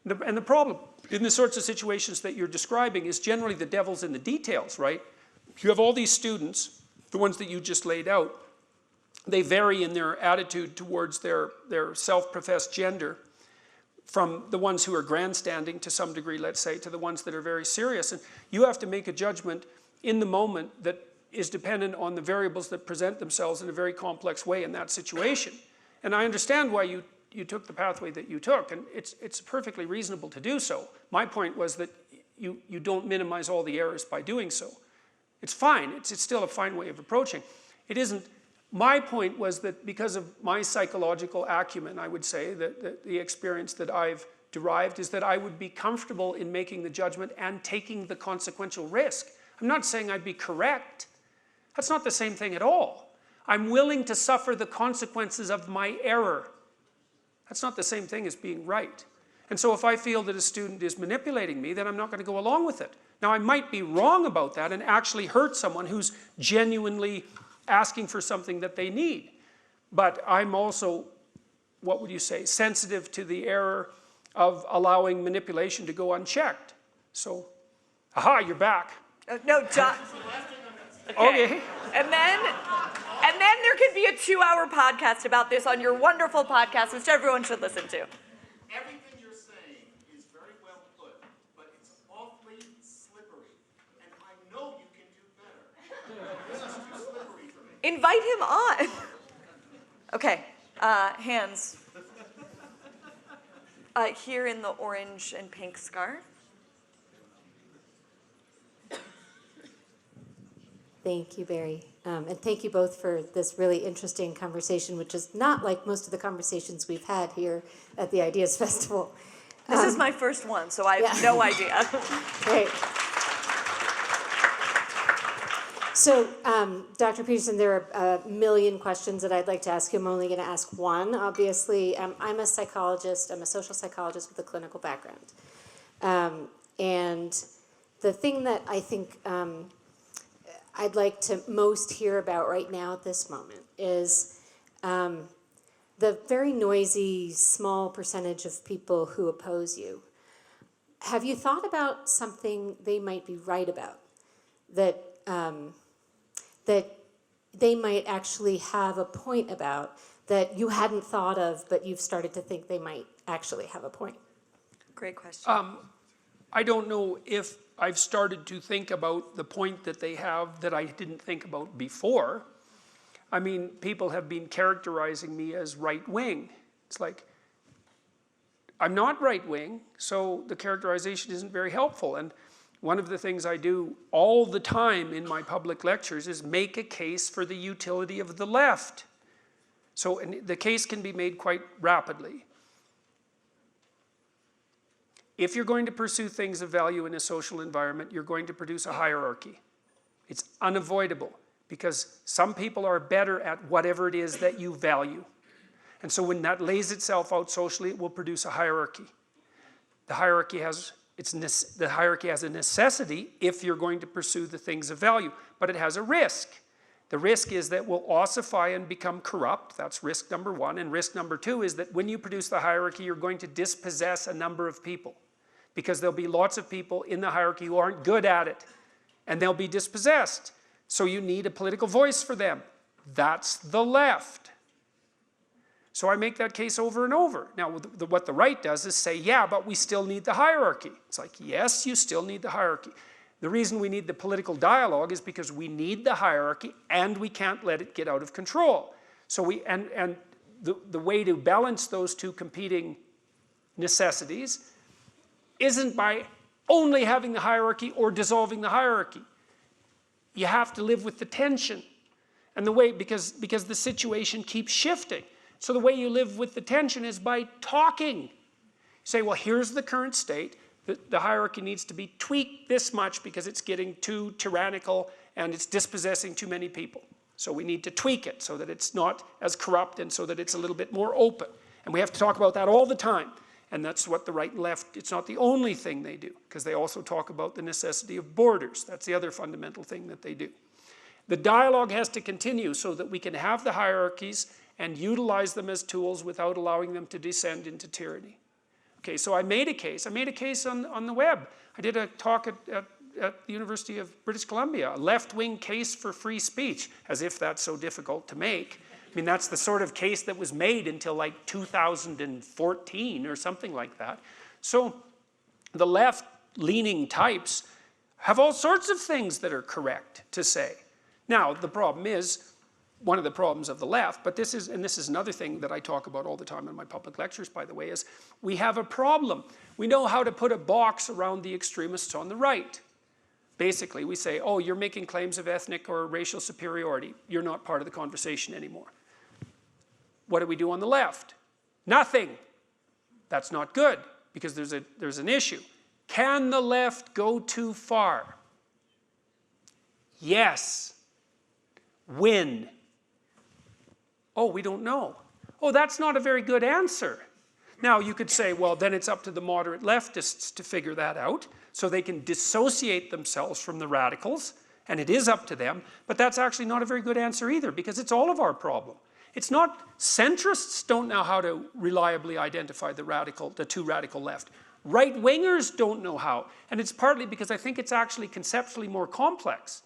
[SPEAKER 2] And the problem in the sorts of situations that you're describing is generally the devil's in the details, right? You have all these students, the ones that you just laid out, they vary in their attitude towards their self-professed gender from the ones who are grandstanding to some degree, let's say, to the ones that are very serious. And you have to make a judgment in the moment that is dependent on the variables that present themselves in a very complex way in that situation. And I understand why you took the pathway that you took, and it's perfectly reasonable to do so. My point was that you don't minimize all the errors by doing so. It's fine, it's still a fine way of approaching. It isn't, my point was that because of my psychological acumen, I would say, that the experience that I've derived is that I would be comfortable in making the judgment and taking the consequential risk. I'm not saying I'd be correct. That's not the same thing at all. I'm willing to suffer the consequences of my error. That's not the same thing as being right. And so if I feel that a student is manipulating me, then I'm not going to go along with it. Now, I might be wrong about that and actually hurt someone who's genuinely asking for something that they need. But I'm also, what would you say, sensitive to the error of allowing manipulation to go unchecked. So, aha, you're back.
[SPEAKER 6] No, John.
[SPEAKER 2] Okay.
[SPEAKER 6] And then there could be a 2-hour podcast about this on your wonderful podcast, which everyone should listen to.
[SPEAKER 5] Everything you're saying is very well put, but it's awfully slippery. And I know you can do better. This is too slippery for me.
[SPEAKER 6] Invite him on. Okay, hands. Here in the orange and pink scarf.
[SPEAKER 7] Thank you, Bari. And thank you both for this really interesting conversation, which is not like most of the conversations we've had here at the Ideas Festival.
[SPEAKER 6] This is my first one, so I have no idea.
[SPEAKER 7] Great. So, Dr. Peterson, there are a million questions that I'd like to ask you. I'm only going to ask one, obviously. I'm a psychologist. I'm a social psychologist with a clinical background. And the thing that I think I'd like to most hear about right now at this moment is the very noisy, small percentage of people who oppose you. Have you thought about something they might be right about? That that they might actually have a point about that you hadn't thought of, but you've started to think they might actually have a point?
[SPEAKER 6] Great question.
[SPEAKER 2] I don't know if I've started to think about the point that they have that I didn't think about before. I mean, people have been characterizing me as right-wing. It's like, I'm not right-wing, so the characterization isn't very helpful. And one of the things I do all the time in my public lectures is make a case for the utility of the left. So and the case can be made quite rapidly. If you're going to pursue things of value in a social environment, you're going to produce a hierarchy. It's unavoidable because some people are better at whatever it is that you value. And so when that lays itself out socially, it will produce a hierarchy. The hierarchy has a necessity if you're going to pursue the things of value, but it has a risk. The risk is that it will ossify and become corrupt. That's risk number one. And risk number two is that when you produce the hierarchy, you're going to dispossess a number of people because there'll be lots of people in the hierarchy who aren't good at it and they'll be dispossessed. So you need a political voice for them. That's the left. So I make that case over and over. Now, what the right does is say, yeah, but we still need the hierarchy. It's like, yes, you still need the hierarchy. The reason we need the political dialogue is because we need the hierarchy and we can't let it get out of control. So the way to balance those two competing necessities isn't by only having the hierarchy or dissolving the hierarchy. You have to live with the tension. And the way, because the situation keeps shifting. So the way you live with the tension is by talking. You say, well, here's the current state. The hierarchy needs to be tweaked this much because it's getting too tyrannical and it's dispossessing too many people. So we need to tweak it so that it's not as corrupt and so that it's a little bit more open. And we have to talk about that all the time. And that's what the right and left, it's not the only thing they do, because they also talk about the necessity of borders. That's the other fundamental thing that they do. The dialogue has to continue so that we can have the hierarchies and utilize them as tools without allowing them to descend into tyranny. Okay, so I made a case on the web. I did a talk at the University of British Columbia, a left-wing case for free speech, as if that's so difficult to make. I mean, that's the sort of case that was made until like 2014 or something like that. So the left-leaning types have all sorts of things that are correct to say. Now, the problem is, one of the problems of the left, but this is another thing that I talk about all the time in my public lectures, by the way, is we have a problem. We know how to put a box around the extremists on the right. Basically, we say, oh, you're making claims of ethnic or racial superiority. You're not part of the conversation anymore. What do we do on the left? Nothing. That's not good, because there's an issue. Can the left go too far? Yes. When? Oh, we don't know. Oh, that's not a very good answer. Now, you could say, well, then it's up to the moderate leftists to figure that out, so they can dissociate themselves from the radicals, and it is up to them, but that's actually not a very good answer either, because it's all of our problem. It's not, centrists don't know how to reliably identify the too radical left. Right-wingers don't know how, and it's partly because I think it's actually conceptually more complex.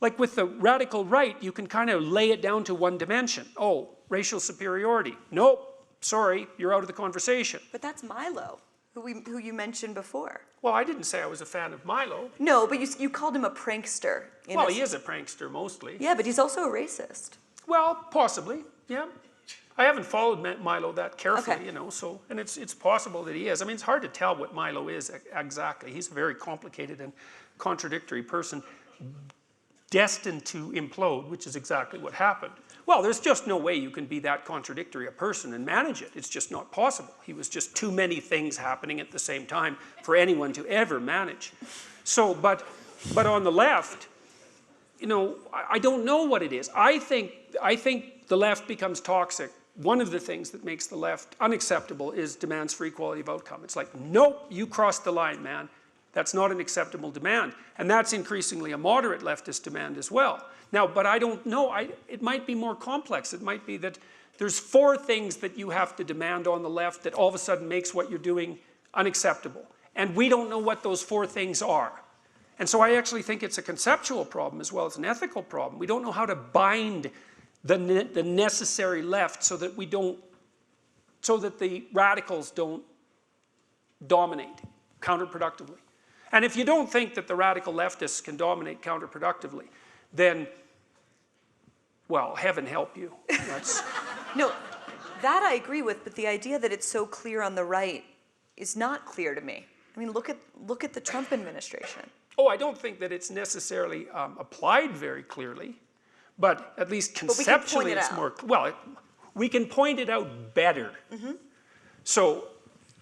[SPEAKER 2] Like with the radical right, you can kind of lay it down to one dimension. Oh, racial superiority. Nope. Sorry, you're out of the conversation.
[SPEAKER 1] But that's Milo, who you mentioned before.
[SPEAKER 2] Well, I didn't say I was a fan of Milo.
[SPEAKER 1] No, but you called him a prankster.
[SPEAKER 2] Well, he is a prankster mostly.
[SPEAKER 1] Yeah, but he's also a racist.
[SPEAKER 2] Well, possibly, yeah. I haven't followed Milo that carefully,
[SPEAKER 1] Okay.
[SPEAKER 2] you know, so, and it's possible that he is. I mean, it's hard to tell what Milo is exactly. He's a very complicated and contradictory person, destined to implode, which is exactly what happened. Well, there's just no way you can be that contradictory a person and manage it. It's just not possible. He was just too many things happening at the same time for anyone to ever manage. So, but on the left, you know, I don't know what it is. I think the left becomes toxic. One of the things that makes the left unacceptable is demands for equality of outcome. It's like, nope, you crossed the line, man. That's not an acceptable demand. And that's increasingly a moderate leftist demand as well. Now, but I don't know, it might be more complex. It might be that there's 4 things that you have to demand on the left that all of a sudden makes what you're doing unacceptable. And we don't know what those 4 things are. And so I actually think it's a conceptual problem as well as an ethical problem. We don't know how to bind the necessary left so that the radicals don't dominate counterproductively. And if you don't think that the radical leftists can dominate counterproductively, then, well, heaven help you.
[SPEAKER 1] No, that I agree with, but the idea that it's so clear on the right is not clear to me. I mean, look at the Trump administration.
[SPEAKER 2] Oh, I don't think that it's necessarily applied very clearly, but at least conceptually it's more, well, we can point it out better. Mm-hmm. So,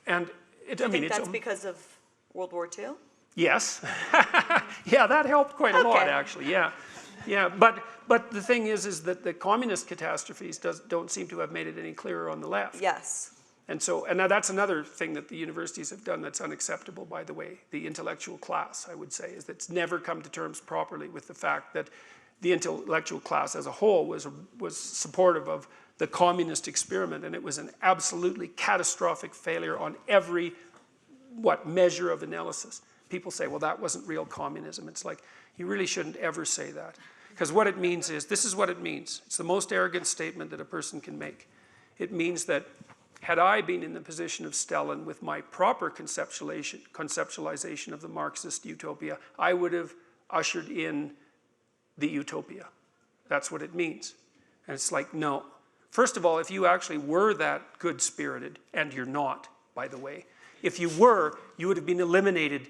[SPEAKER 2] and it,
[SPEAKER 1] Do you think that's because of World War II?
[SPEAKER 2] Yes. Yeah, that helped quite a lot, actually, yeah. Yeah, but the thing is that the communist catastrophes don't seem to have made it any clearer on the left.
[SPEAKER 1] Yes.
[SPEAKER 2] And so, and now that's another thing that the universities have done that's unacceptable, by the way. The intellectual class, I would say, is that it's never come to terms properly with the fact that the intellectual class as a whole was supportive of the communist experiment, and it was an absolutely catastrophic failure on every, measure of analysis. People say, well, that wasn't real communism. It's like, you really shouldn't ever say that. Because what it means is, this is what it means. It's the most arrogant statement that a person can make. It means that had I been in the position of Stalin with my proper conceptualization of the Marxist utopia, I would have ushered in the utopia. That's what it means. And it's like, no. First of all, if you actually were that good-spirited, and you're not, by the way, if you were, you would have been eliminated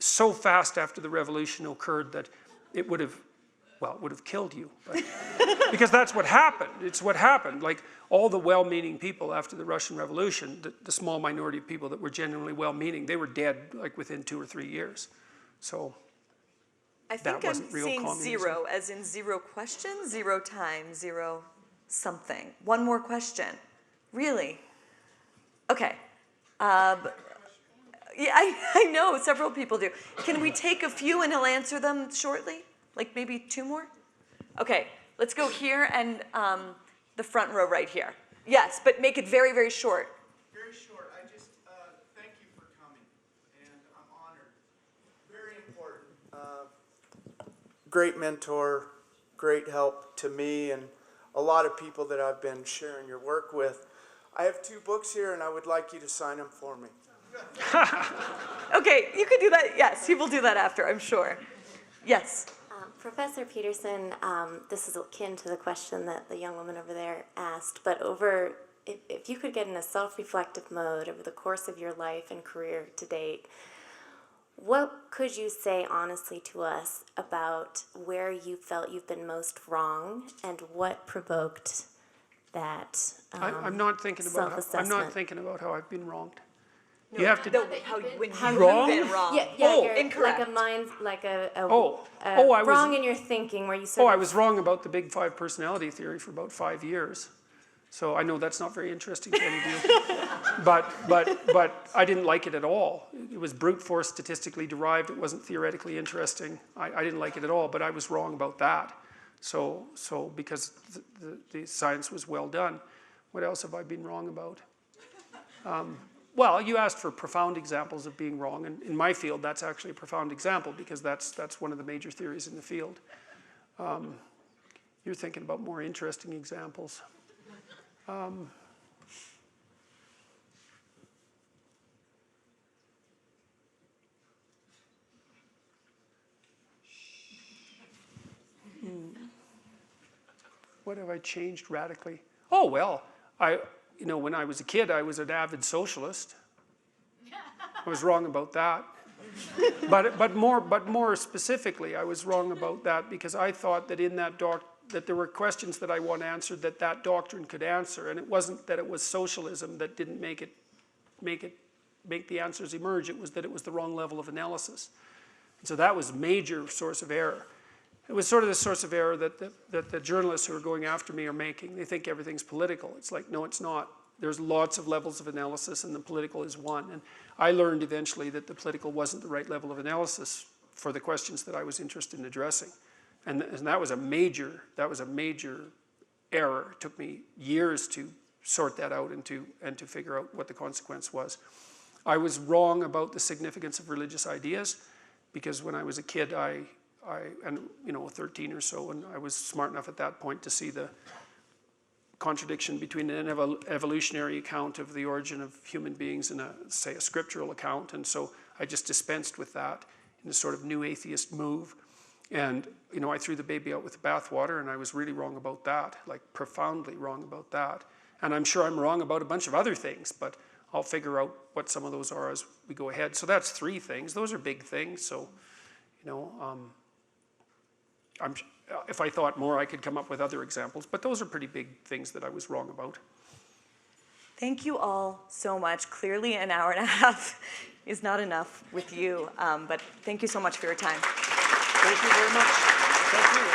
[SPEAKER 2] so fast after the revolution occurred that it would have, well, it would have killed you. But, because that's what happened. It's what happened. Like all the well-meaning people after the Russian Revolution, the small minority of people that were genuinely well-meaning, they were dead like within 2 or 3 years. So
[SPEAKER 1] I think I'm seeing zero, as in 0 questions, 0 time, 0 something. One more question. Really? Okay. Yeah, I know, several people do. Can we take a few and he'll answer them shortly? Like maybe 2 more? Okay, let's go here and the front row right here. Yes, but make it very, very short.
[SPEAKER 8] Very short. I just thank you for coming, and I'm honored. Very important. Great mentor, great help to me and a lot of people that I've been sharing your work with. I have 2 books here, and I would like you to sign them for me.
[SPEAKER 1] Okay, you can do that. Yes, he will do that after, I'm sure. Yes.
[SPEAKER 9] Professor Peterson, this is akin to the question that the young woman over there asked, but if you could get in a self-reflective mode over the course of your life and career to date, what could you say honestly to us about where you felt you've been most wrong and what provoked that
[SPEAKER 2] I'm not thinking about how I've been wronged.
[SPEAKER 1] No,
[SPEAKER 2] you have to.
[SPEAKER 1] No, when you've
[SPEAKER 2] wrong?
[SPEAKER 1] been wrong.
[SPEAKER 9] You're
[SPEAKER 1] incorrect.
[SPEAKER 9] like a mind, like
[SPEAKER 2] I was
[SPEAKER 9] wrong in your thinking, where you sort
[SPEAKER 2] I
[SPEAKER 9] of.
[SPEAKER 2] was wrong about the big 5 personality theory for about 5 years. So I know that's not very interesting to any of you. but I didn't like it at all. It was brute force, statistically derived. It wasn't theoretically interesting. I didn't like it at all, but I was wrong about that. So because the science was well done. What else have I been wrong about? Well, you asked for profound examples of being wrong, and in my field, that's actually a profound example because that's one of the major theories in the field. You're thinking about more interesting examples. What have I changed radically? Oh, well, when I was a kid, I was an avid socialist. I was wrong about that. But more specifically, I was wrong about that because I thought that in that that there were questions that I want answered that doctrine could answer, and it wasn't that it was socialism that didn't make the answers emerge. It was that it was the wrong level of analysis. And so that was a major source of error. It was sort of the source of error that the journalists who are going after me are making. They think everything's political. It's like, no, it's not. There's lots of levels of analysis, and the political is one. And I learned eventually that the political wasn't the right level of analysis for the questions that I was interested in addressing. And that was a major error. It took me years to sort that out and to figure out what the consequence was. I was wrong about the significance of religious ideas because when I was a kid, I 13 or so, and I was smart enough at that point to see the contradiction between an evolutionary account of the origin of human beings and a scriptural account, and so I just dispensed with that in a sort of new atheist move. And I threw the baby out with the bathwater, and I was really wrong about that, like profoundly wrong about that. And I'm sure I'm wrong about a bunch of other things, but I'll figure out what some of those are as we go ahead. So that's 3 things. Those are big things. So, if I thought more, I could come up with other examples, but those are pretty big things that I was wrong about.
[SPEAKER 1] Thank you all so much. Clearly an hour and a half is not enough with you, but thank you so much for your time.
[SPEAKER 2] Thank you very much. Thank you.